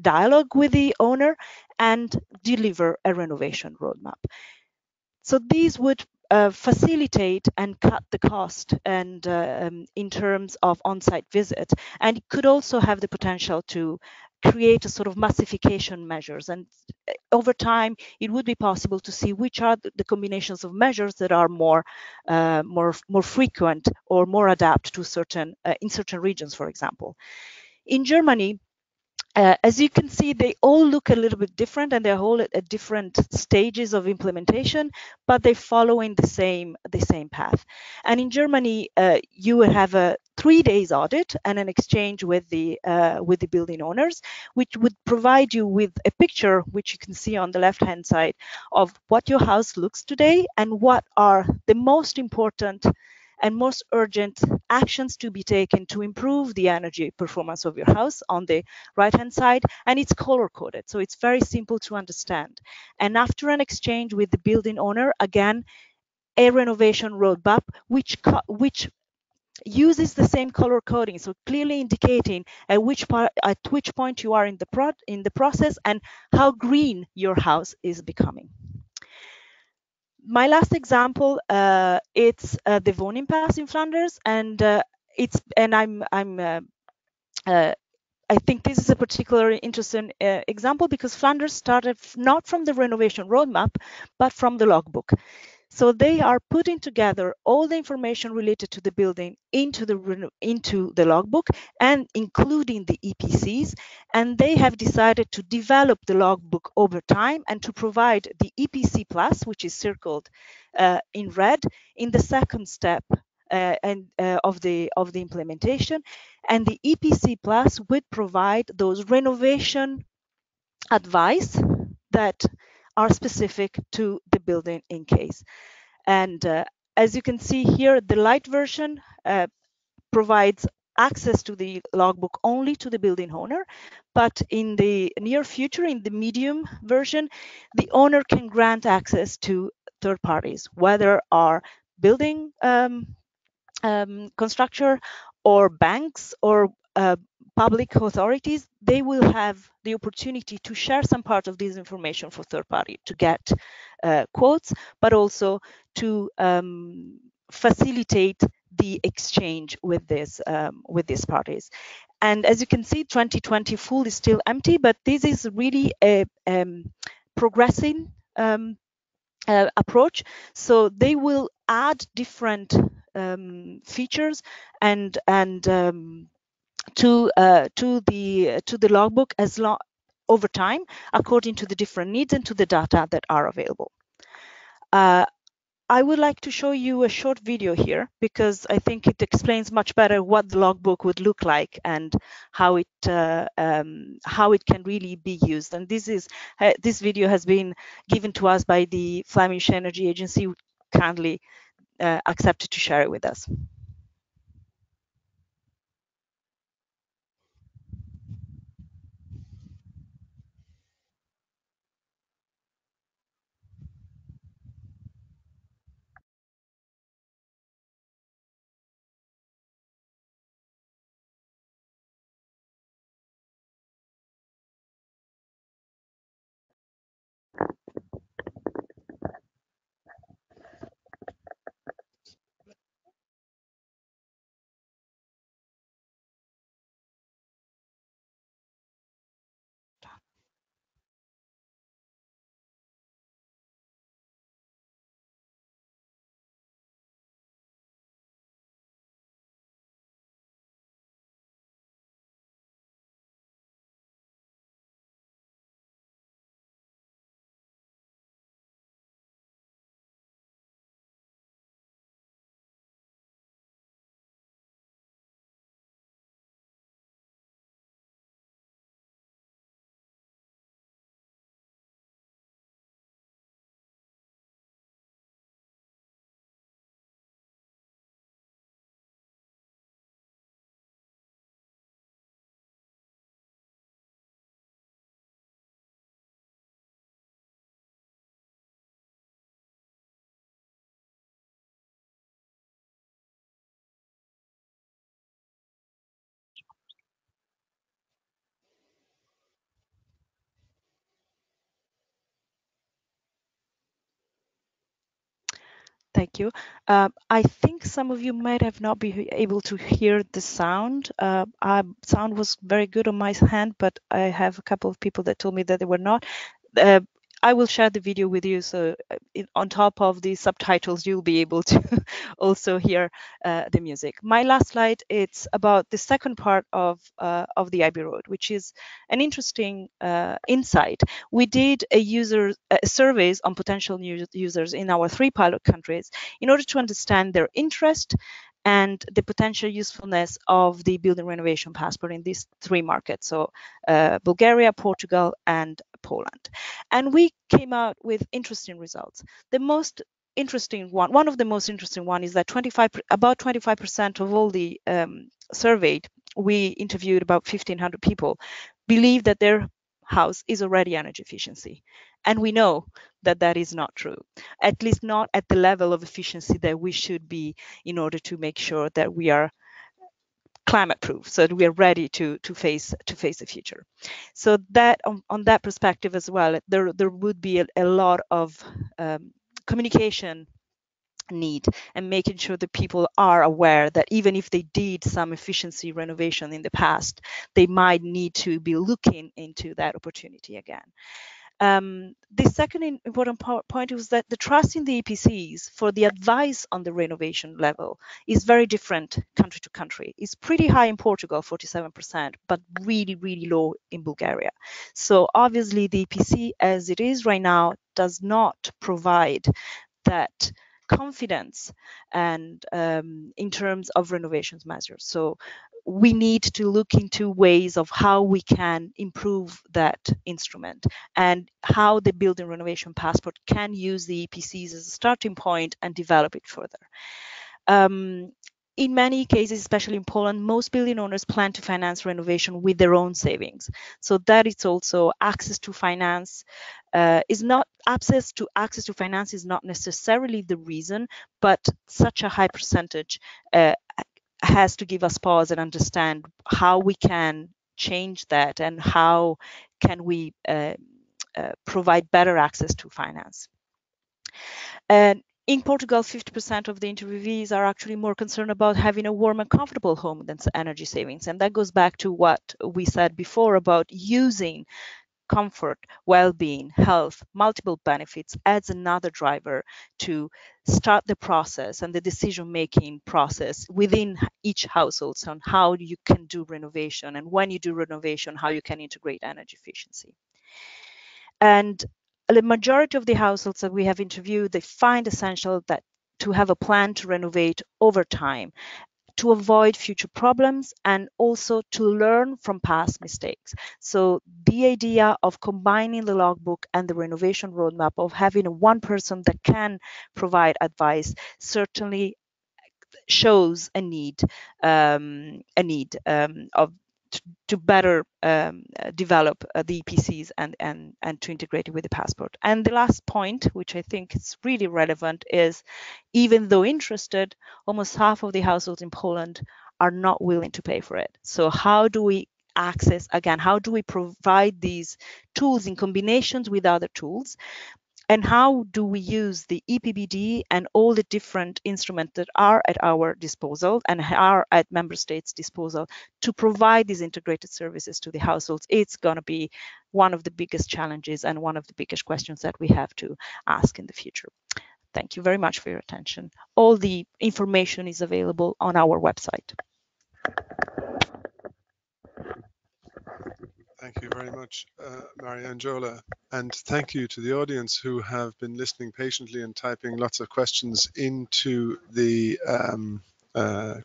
dialogue with the owner and deliver a renovation roadmap. So these would facilitate and cut the cost and in terms of on-site visit, and it could also have the potential to create a sort of massification measures, and over time it would be possible to see which are the combinations of measures that are more frequent or more adapt to certain in certain regions, for example. In Germany, as you can see, they all look a little bit different, and they're all at different stages of implementation, but they're following the same path. And in Germany, you will have a 3 days audit and an exchange with the building owners, which would provide you with a picture, which you can see on the left-hand side, of what your house looks today and what are the most important and most urgent actions to be taken to improve the energy performance of your house on the right-hand side, and it's color-coded, so it's very simple to understand. And after an exchange with the building owner, again, a renovation roadmap which uses the same color coding, so clearly indicating at which point you are in the process and how green your house is becoming. My last example, it's the Woninpass in Flanders, and I think this is a particularly interesting example because Flanders started not from the renovation roadmap, but from the logbook. So they are putting together all the information related to the building into the logbook and including the EPCs. And they have decided to develop the logbook over time and to provide the EPC plus, which is circled in red, in the second step of the implementation. And the EPC plus would provide those renovation advice that are specific to the building in case. And as you can see here, the light version provides access to the logbook only to the building owner, but in the near future, in the medium version, the owner can grant access to third parties, whether are building constructor or banks or public authorities, they will have the opportunity to share some part of this information for third party to get quotes, but also to facilitate the exchange with these parties. And as you can see, 2020 full is still empty, but this is really a progressing approach. So they will add different features and to the logbook over time, according to the different needs and to the data that are available. I would like to show you a short video here because I think it explains much better what the logbook would look like and how it can really be used. And this video has been given to us by the Flemish Energy Agency, who kindly accepted to share it with us. Thank you. I think some of you might have not been able to hear the sound. Sound was very good on my hand, but I have a couple of people that told me that they were not. I will share the video with you, so on top of the subtitles, you'll be able to also hear the music. My last slide, it's about the second part of the IB Road, which is an interesting insight. We did surveys on potential new users in our 3 pilot countries in order to understand their interest and the potential usefulness of the building renovation passport in these 3 markets, so Bulgaria, Portugal, and Poland. And we came out with interesting results. The most interesting one of the most interesting one is that about 25% of all the surveyed, we interviewed about 1,500 people, believe that their house is already energy efficiency. And we know that that is not true, at least not at the level of efficiency that we should be in order to make sure that we are climate proof, so that we are ready to face the future. So that on that perspective as well, there would be a lot of communication need and making sure that people are aware that even if they did some efficiency renovation in the past, they might need to be looking into that opportunity again. The second important point was that the trust in the EPCs for the advice on the renovation level is very different country to country. It's pretty high in Portugal, 47%, but really, really low in Bulgaria. So obviously the EPC as it is right now does not provide that confidence and in terms of renovations measures. So we need to look into ways of how we can improve that instrument and how the building renovation passport can use the EPCs as a starting point and develop it further. In many cases, especially in Poland, most building owners plan to finance renovation with their own savings. So that is also access to finance access to finance is not necessarily the reason, but such a high percentage has to give us pause and understand how we can change that and how can we provide better access to finance. And in Portugal, 50% of the interviewees are actually more concerned about having a warm and comfortable home than energy savings. And that goes back to what we said before about using comfort, well-being, health, multiple benefits adds another driver to start the process and the decision-making process within each household on how you can do renovation, and when you do renovation, how you can integrate energy efficiency. And the majority of the households that we have interviewed, they find essential that to have a plan to renovate over time, to avoid future problems, and also to learn from past mistakes. So the idea of combining the logbook and the renovation roadmap, of having one person that can provide advice, certainly shows a need of to better develop the EPCs and to integrate it with the passport. And the last point, which I think is really relevant, is even though interested, almost half of the households in Poland are not willing to pay for it. So how do we access, again, how do we provide these tools in combinations with other tools? And how do we use the EPBD and all the different instruments that are at our disposal and are at member states' disposal to provide these integrated services to the households? It's going to be one of the biggest challenges and one of the biggest questions that we have to ask in the future. Thank you very much for your attention. All the information is available on our website. Thank you very much, Mariangela, and thank you to the audience who have been listening patiently and typing lots of questions into the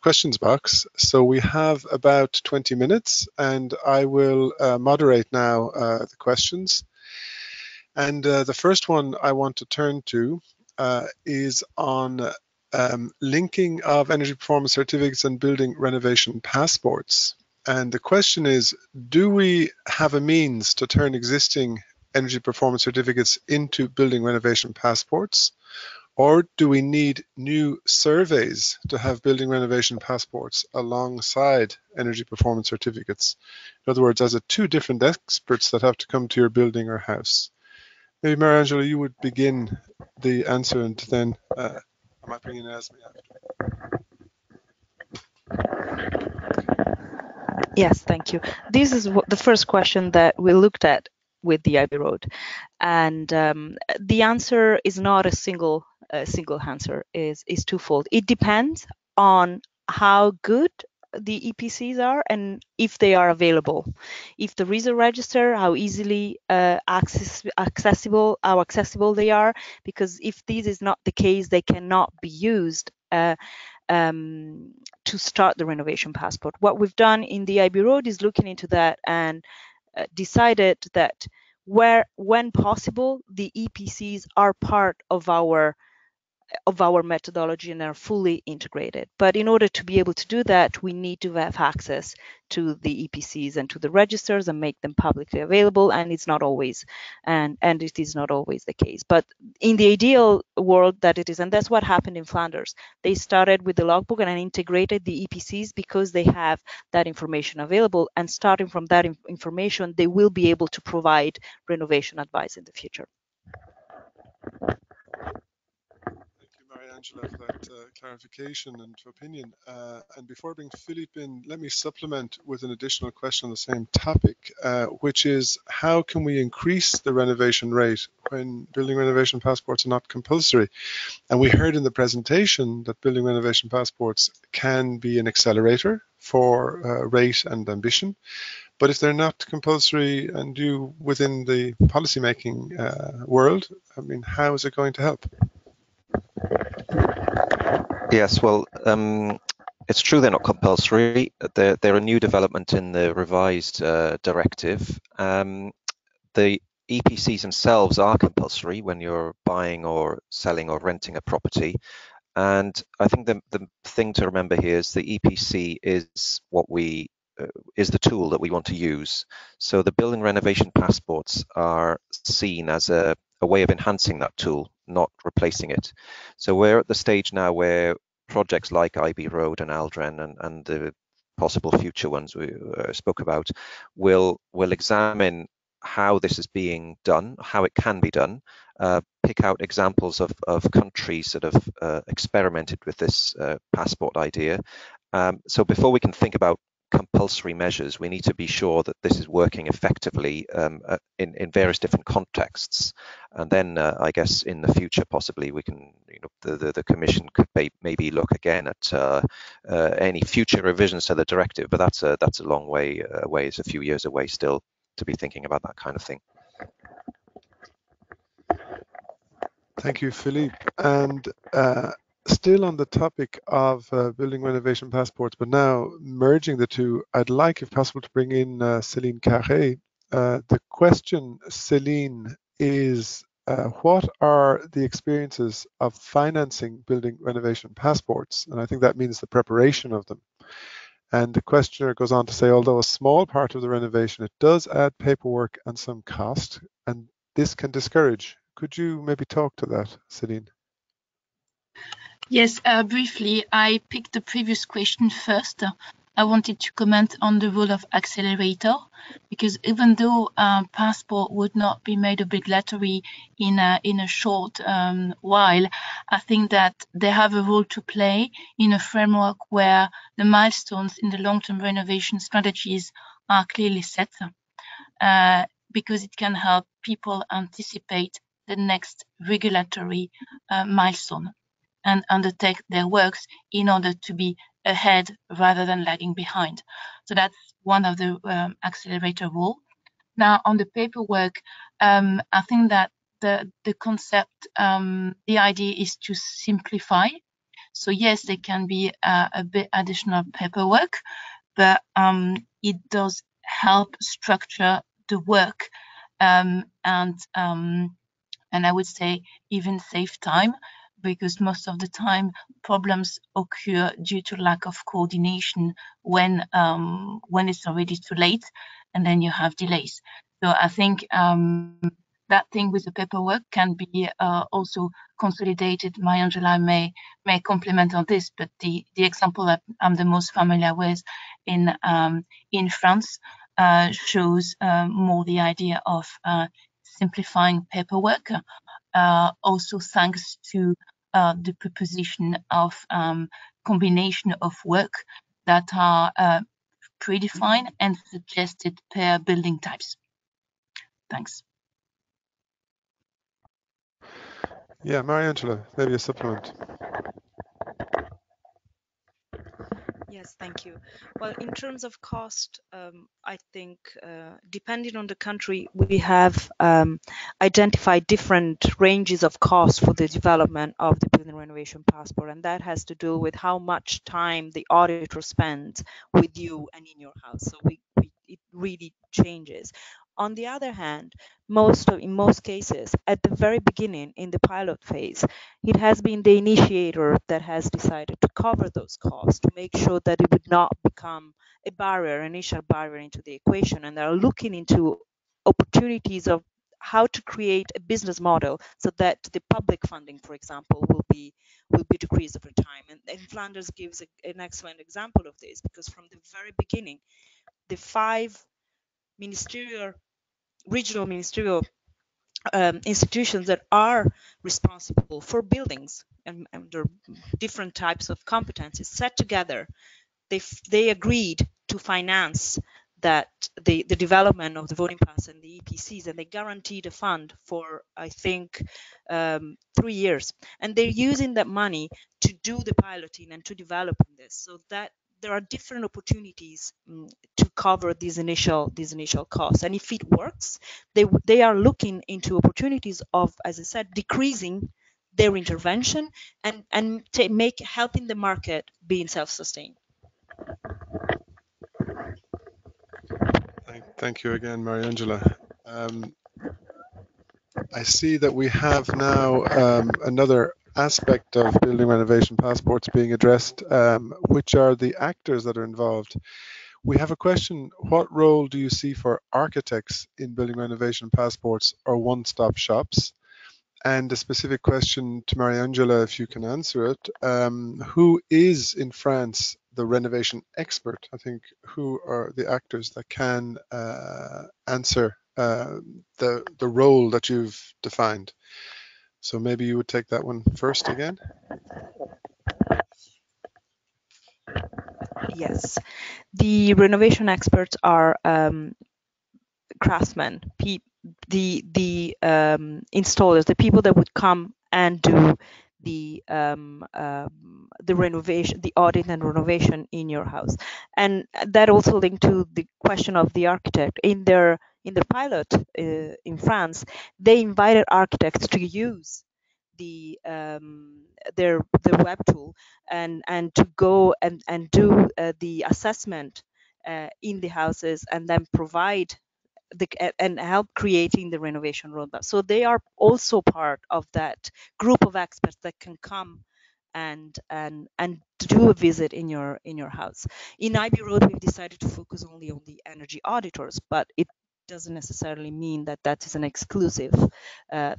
questions box. So we have about 20 minutes, and I will moderate now the questions. And the first one I want to turn to is on linking of energy performance certificates and building renovation passports. And the question is, do we have a means to turn existing energy performance certificates into building renovation passports? Or do we need new surveys to have building renovation passports alongside energy performance certificates? In other words, as a two different experts that have to come to your building or house. Maybe Mariangela, you would begin the answer, and then I might bring in Esme after. Yes, thank you. This is the first question that we looked at with the IB Road, and the answer is not a single answer. Is twofold. It depends on how good the EPCs are and if they are available. If there is a register, how easily accessible they are. Because if this is not the case, they cannot be used to start the renovation passport. What we've done in the IB Road is looking into that and decided that when possible, the EPCs are part of our methodology and are fully integrated. But in order to be able to do that, we need to have access to the EPCs and to the registers and make them publicly available. And it's not always, and it is not always the case. But in the ideal world that it is, and that's what happened in Flanders. They started with the logbook and integrated the EPCs because they have that information available. And starting from that information, they will be able to provide renovation advice in the future. Mariangela, for that clarification and opinion. And before I bring Philippe in, let me supplement with an additional question on the same topic, which is how can we increase the renovation rate when building renovation passports are not compulsory? And we heard in the presentation that building renovation passports can be an accelerator for rate and ambition. But if they're not compulsory and due within the policymaking world, I mean, how is it going to help? Yes, well, it's true they're not compulsory. They're a new development in the revised directive. The EPCs themselves are compulsory when you're buying or selling or renting a property. And I think the thing to remember here is the EPC is what we is the tool that we want to use. So the building renovation passports are seen as a way of enhancing that tool, not replacing it. So we're at the stage now where projects like IB Road and Aldren and the possible future ones we spoke about will examine how this is being done, how it can be done, pick out examples of countries that have experimented with this passport idea. So before we can think about compulsory measures, we need to be sure that this is working effectively in various different contexts. And then I guess in the future, possibly we can, the Commission could maybe look again at any future revisions to the directive, but that's a long way away. It's a few years away still to be thinking about that kind of thing. Thank you, Philippe. And still on the topic of building renovation passports, but now merging the two, I'd like, if possible, to bring in Céline Carré. The question, Céline, is what are the experiences of financing building renovation passports? And I think that means the preparation of them. And the questioner goes on to say, although a small part of the renovation, it does add paperwork and some cost, and this can discourage. Could you maybe talk to that, Céline? Yes, briefly, I picked the previous question first. I wanted to comment on the role of accelerator, because even though passport would not be made obligatory in a short while, I think that they have a role to play in a framework where the milestones in the long-term renovation strategies are clearly set, because it can help people anticipate the next regulatory milestone and undertake their works in order to be ahead rather than lagging behind. So that's one of the accelerator role. Now on the paperwork, I think that the concept, the idea is to simplify. So yes, there can be a bit additional paperwork, but it does help structure the work, and I would say even save time, because most of the time problems occur due to lack of coordination when it's already too late, and then you have delays. So I think that thing with the paperwork can be also consolidated. Angela may complement on this, but the example that I'm the most familiar with in France shows more the idea of simplifying paperwork, also thanks to the proposition of combination of work that are predefined and suggested per building types. Thanks. Yeah, Angela, maybe a supplement. Yes, thank you. Well, in terms of cost, I think depending on the country, we have identified different ranges of cost for the development of the building renovation passport, and that has to do with how much time the auditor spends with you and in your house. So it really changes. On the other hand, in most cases, at the very beginning in the pilot phase, it has been the initiator that has decided to cover those costs to make sure that it would not become a barrier, an initial barrier into the equation, and are looking into opportunities of how to create a business model so that the public funding, for example, will be decreased over time. And Flanders gives an excellent example of this, because from the very beginning, the 5 regional ministerial institutions that are responsible for buildings and under different types of competencies sat together. They agreed to finance the development of the voting pass and the EPCs, and they guaranteed a fund for, I think, 3 years. And they're using that money to do the piloting and to develop this, so that there are different opportunities to cover these initial costs. And if it works, they are looking into opportunities of, as I said, decreasing their intervention and helping the market being self-sustained. Thank you again, Angela. I see that we have now another aspect of building renovation passports being addressed, which are the actors that are involved. We have a question: what role do you see for architects in building renovation passports or one-stop shops? And a specific question to Mariangela, if you can answer it. Who is in France the renovation expert? I think who are the actors that can answer the role that you've defined? So maybe you would take that one first again. Yes, the renovation experts are craftsmen, the installers, the people that would come and do the renovation, the audit and renovation in your house. And that also linked to the question of the architect. In their pilot in France, they invited architects to use their web tool and to go and do the assessment in the houses and then provide and help creating the renovation roadmap. So they are also part of that group of experts that can come and do a visit in your house. In IB Road, we've decided to focus only on the energy auditors, but it doesn't necessarily mean that that is an exclusive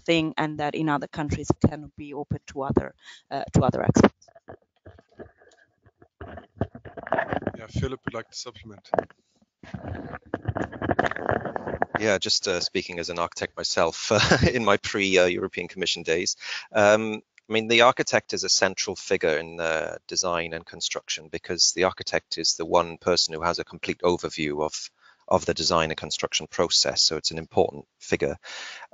thing, and that in other countries it cannot be open to other experts. Yeah, Philip would like to supplement. Yeah, just speaking as an architect myself in my pre-European Commission days. I mean, the architect is a central figure in design and construction because the architect is the one person who has a complete overview of the design and construction process. So it's an important figure.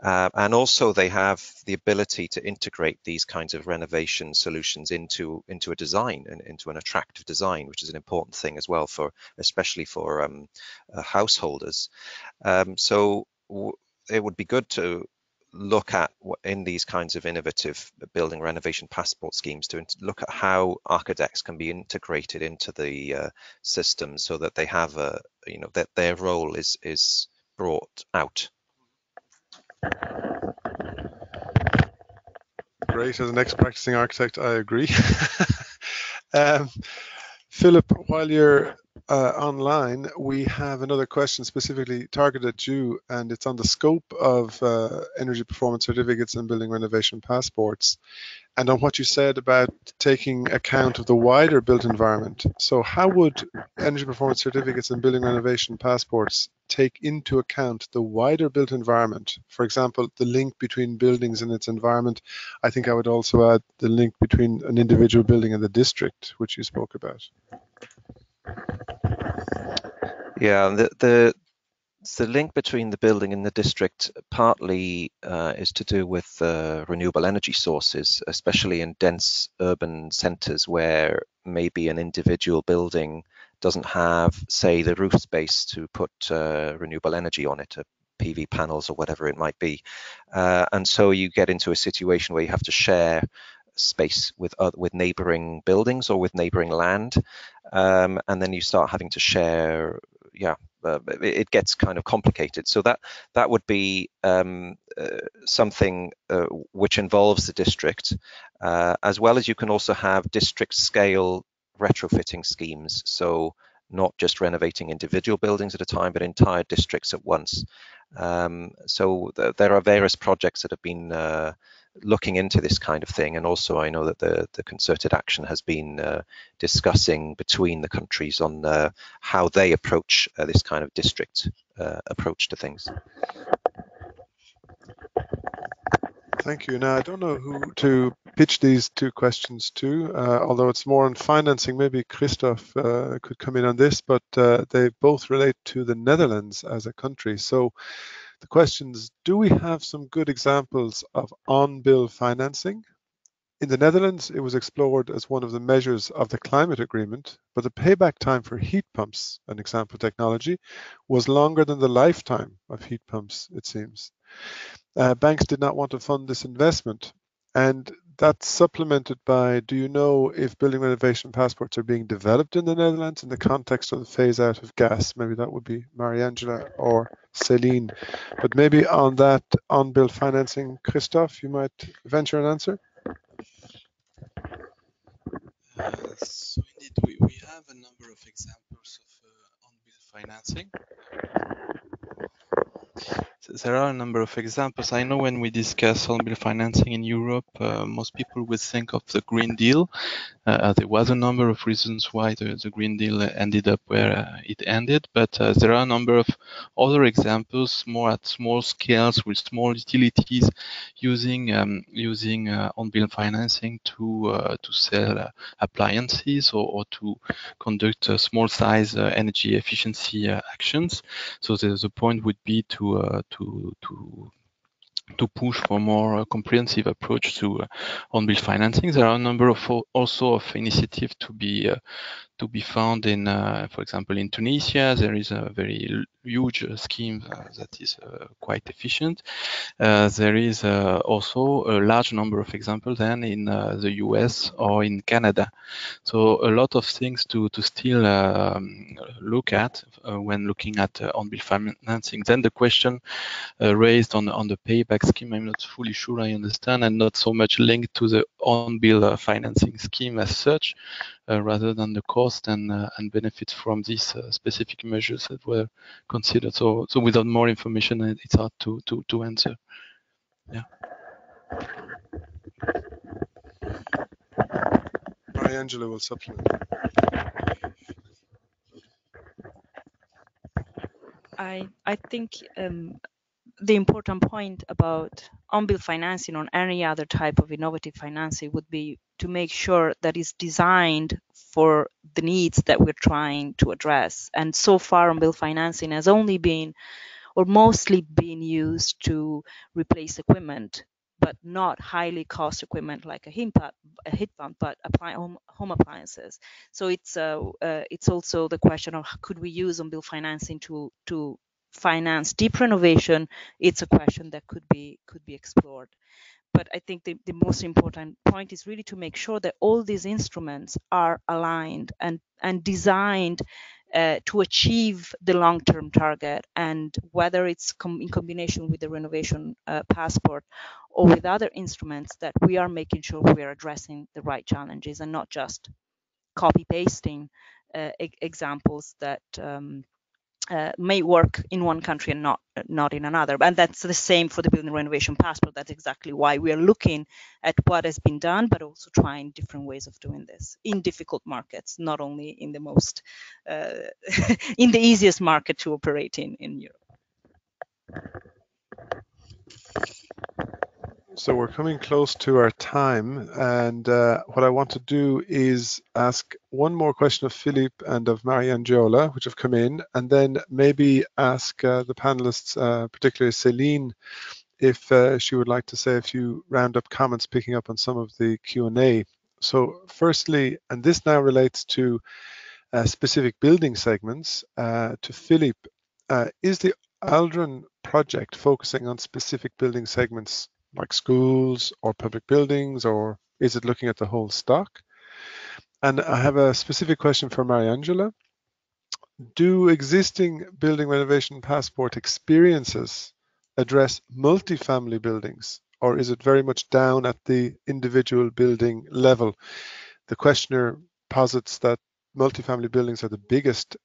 And also they have the ability to integrate these kinds of renovation solutions into a design and into an attractive design, which is an important thing as well, especially for householders. So it would be good to look at in these kinds of innovative building renovation passport schemes to look at how architects can be integrated into the system so that they have that their role is brought out. Great. As an ex-practicing architect, I agree. Philip, while you're online, we have another question specifically targeted at you, and it's on the scope of energy performance certificates and building renovation passports, and on what you said about taking account of the wider built environment. So how would energy performance certificates and building renovation passports take into account the wider built environment? For example, the link between buildings and its environment. I think I would also add the link between an individual building and the district, which you spoke about. Yeah, the link between the building and the district partly is to do with renewable energy sources, especially in dense urban centres where maybe an individual building doesn't have, say, the roof space to put renewable energy on it, PV panels or whatever it might be. And so you get into a situation where you have to share space with neighbouring buildings or with neighbouring land, and then you start having to share, it gets kind of complicated. So that would be something which involves the district, as well as you can also have district scale retrofitting schemes. So not just renovating individual buildings at a time, but entire districts at once. So there are various projects that have been looking into this kind of thing, and also I know that the concerted action has been discussing between the countries on how they approach this kind of district approach to things. Thank you. Now, I don't know who to pitch these two questions to, although it's more on financing. Maybe Christoph could come in on this, but they both relate to the Netherlands as a country. So the questions: do we have some good examples of on-bill financing? In the Netherlands, it was explored as one of the measures of the climate agreement, but the payback time for heat pumps, an example technology, was longer than the lifetime of heat pumps, it seems. Banks did not want to fund this investment, and that's supplemented by, do you know if building renovation passports are being developed in the Netherlands in the context of the phase out of gas? Maybe that would be Mariangela or Celine. But maybe on that on-bill financing, Christoph, you might venture an answer? So indeed, we have a number of examples of on-bill financing. There are a number of examples. I know when we discuss on-bill financing in Europe, most people would think of the Green Deal. There was a number of reasons why the Green Deal ended up where it ended, but there are a number of other examples, more at small scales with small utilities, using on-bill financing to sell appliances or to conduct small size energy efficiency actions. So the point would be to push for more comprehensive approach to on-bill financing. There are a number of also of initiatives to be found in, for example, in Tunisia. There is a very huge scheme that is quite efficient. There is also a large number of examples then in the US or in Canada. So a lot of things to still look at when looking at on-bill financing. Then the question raised on the payback scheme, I'm not fully sure I understand, and not so much linked to the on-bill financing scheme as such, rather than the cost and benefits from these specific measures that were considered. So without more information, it's hard to answer. Yeah. Mariangela will supplement. I think the important point about on-bill financing or any other type of innovative financing would be to make sure that it's designed for the needs that we're trying to address. And so far, on-bill financing has only been or mostly been used to replace equipment, but not highly cost equipment like a heat pump, but home appliances. So it's also the question of could we use on-bill financing to finance deep renovation. It's a question that could be explored. But I think the most important point is really to make sure that all these instruments are aligned and designed to achieve the long-term target, and whether it's in combination with the renovation passport or with other instruments, that we are making sure we are addressing the right challenges and not just copy-pasting examples that may work in one country and not in another. And that's the same for the building renovation passport. That's exactly why we are looking at what has been done, but also trying different ways of doing this in difficult markets, not only in the most in the easiest market to operate in Europe. So we're coming close to our time, and what I want to do is ask one more question of Philippe and of Mariangela, which have come in, and then maybe ask the panelists, particularly Céline, if she would like to say a few roundup comments picking up on some of the Q&A. So firstly, and this now relates to specific building segments, to Philippe, is the Aldrin project focusing on specific building segments like schools or public buildings, or is it looking at the whole stock? And I have a specific question for Mariangela. Do existing building renovation passport experiences address multifamily buildings, or is it very much down at the individual building level? The questioner posits that multifamily buildings are the biggest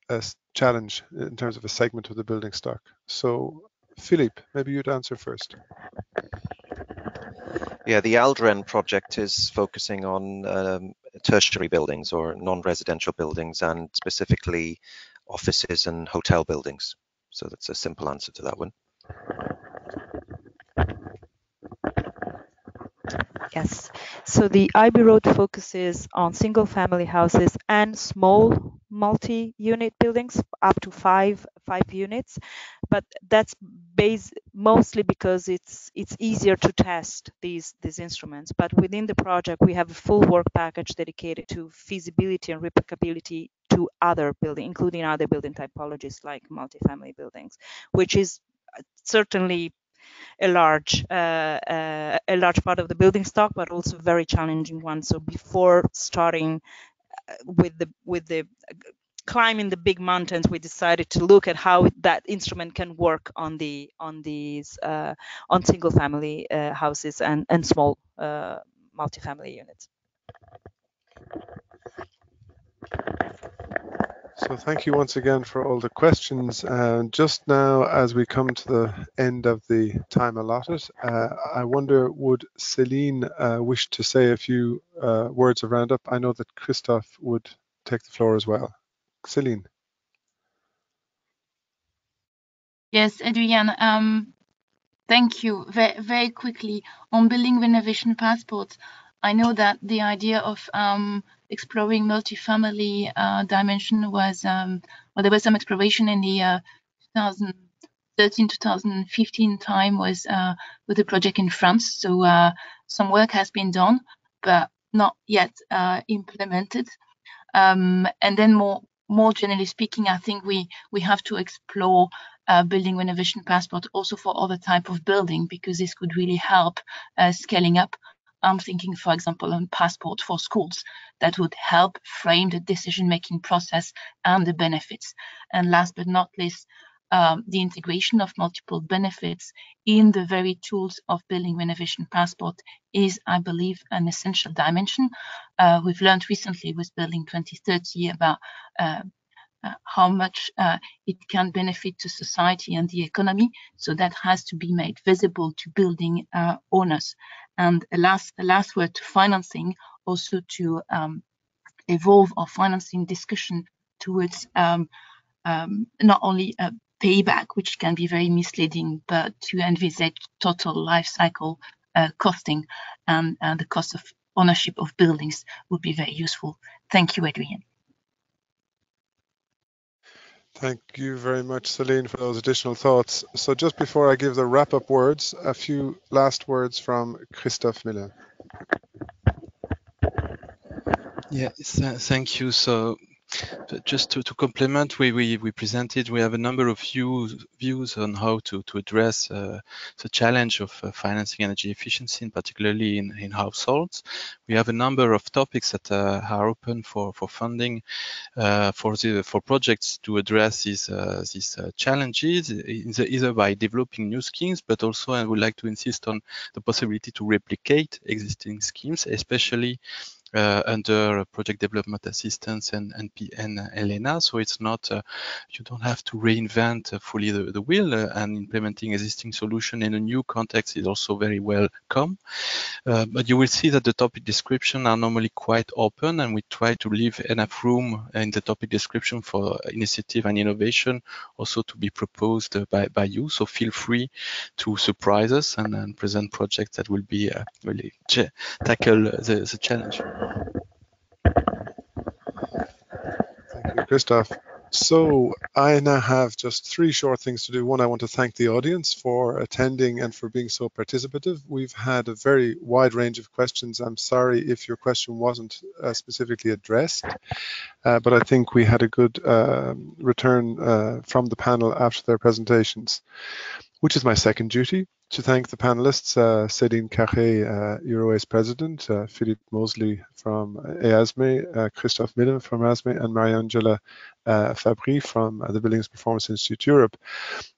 challenge in terms of a segment of the building stock. So Philippe, maybe you'd answer first. Yeah, the Aldrin project is focusing on tertiary buildings or non-residential buildings, and specifically offices and hotel buildings. So that's a simple answer to that one. Yes, so the IB Road focuses on single family houses and small multi-unit buildings up to five units, but that's mostly because it's easier to test these instruments. But within the project, we have a full work package dedicated to feasibility and replicability to other building, including other building typologies like multifamily buildings, which is certainly a large part of the building stock, but also a very challenging one. So before starting with the climbing the big mountains, we decided to look at how that instrument can work on single family houses and small multifamily units. So thank you once again for all the questions. And just now, as we come to the end of the time allotted, I wonder, would Céline wish to say a few words of roundup? I know that Christophe would take the floor as well. Céline. Yes, Adrian, thank you. Very quickly, on building renovation passports, I know that the idea of exploring multifamily dimension was, well, there was some exploration in the 2013-2015 time was with a project in France. So some work has been done, but not yet implemented. And then more generally speaking, I think we have to explore building renovation passport also for other type of building, because this could really help scaling up. I'm thinking, for example, on passport for schools that would help frame the decision-making process and the benefits. And last but not least, the integration of multiple benefits in the very tools of building renovation passport is, I believe, an essential dimension. We've learned recently with Building 2030 about how much it can benefit to society and the economy. So that has to be made visible to building owners. And a last word to financing, also to evolve our financing discussion towards not only a payback, which can be very misleading, but to envisage total life cycle costing, and the cost of ownership of buildings would be very useful. Thank you, Adrian. Thank you very much, Céline, for those additional thoughts. So just before I give the wrap-up words, a few last words from Christophe Millin. Yes, thank you. So just to complement, we presented, we have a number of views on how to address the challenge of financing energy efficiency, and particularly in households. We have a number of topics that are open for funding for projects to address these challenges, either by developing new schemes, but also I would like to insist on the possibility to replicate existing schemes, especially under project development assistance and ELENA. So it's not, you don't have to reinvent fully the wheel, and implementing existing solution in a new context is also very welcome. But you will see that the topic description are normally quite open, and we try to leave enough room in the topic description for initiative and innovation also to be proposed by you. So feel free to surprise us and present projects that will be really tackle the challenge. Thank you, Christophe. So I now have just 3 short things to do. One, I want to thank the audience for attending and for being so participative. We've had a very wide range of questions. I'm sorry if your question wasn't specifically addressed, but I think we had a good return from the panel after their presentations, which is my second duty, to thank the panelists, Céline Carré, EuroACE President, Philippe Mosley from EASME, Christophe Millin from EASME, and Marie-Angela Fabry from the Buildings Performance Institute Europe.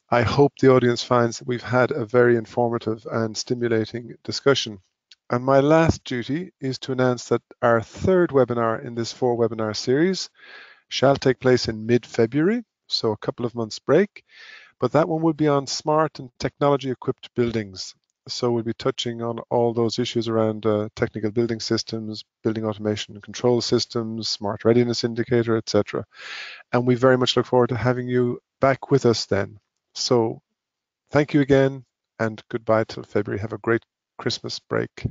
I hope the audience finds that we've had a very informative and stimulating discussion. And my last duty is to announce that our 3rd webinar in this 4-webinar series shall take place in mid-February, so a couple of months break. But that one will be on smart and technology-equipped buildings. So we'll be touching on all those issues around technical building systems, building automation and control systems, smart readiness indicator, etc. And we very much look forward to having you back with us then. So thank you again, and goodbye till February. Have a great Christmas break.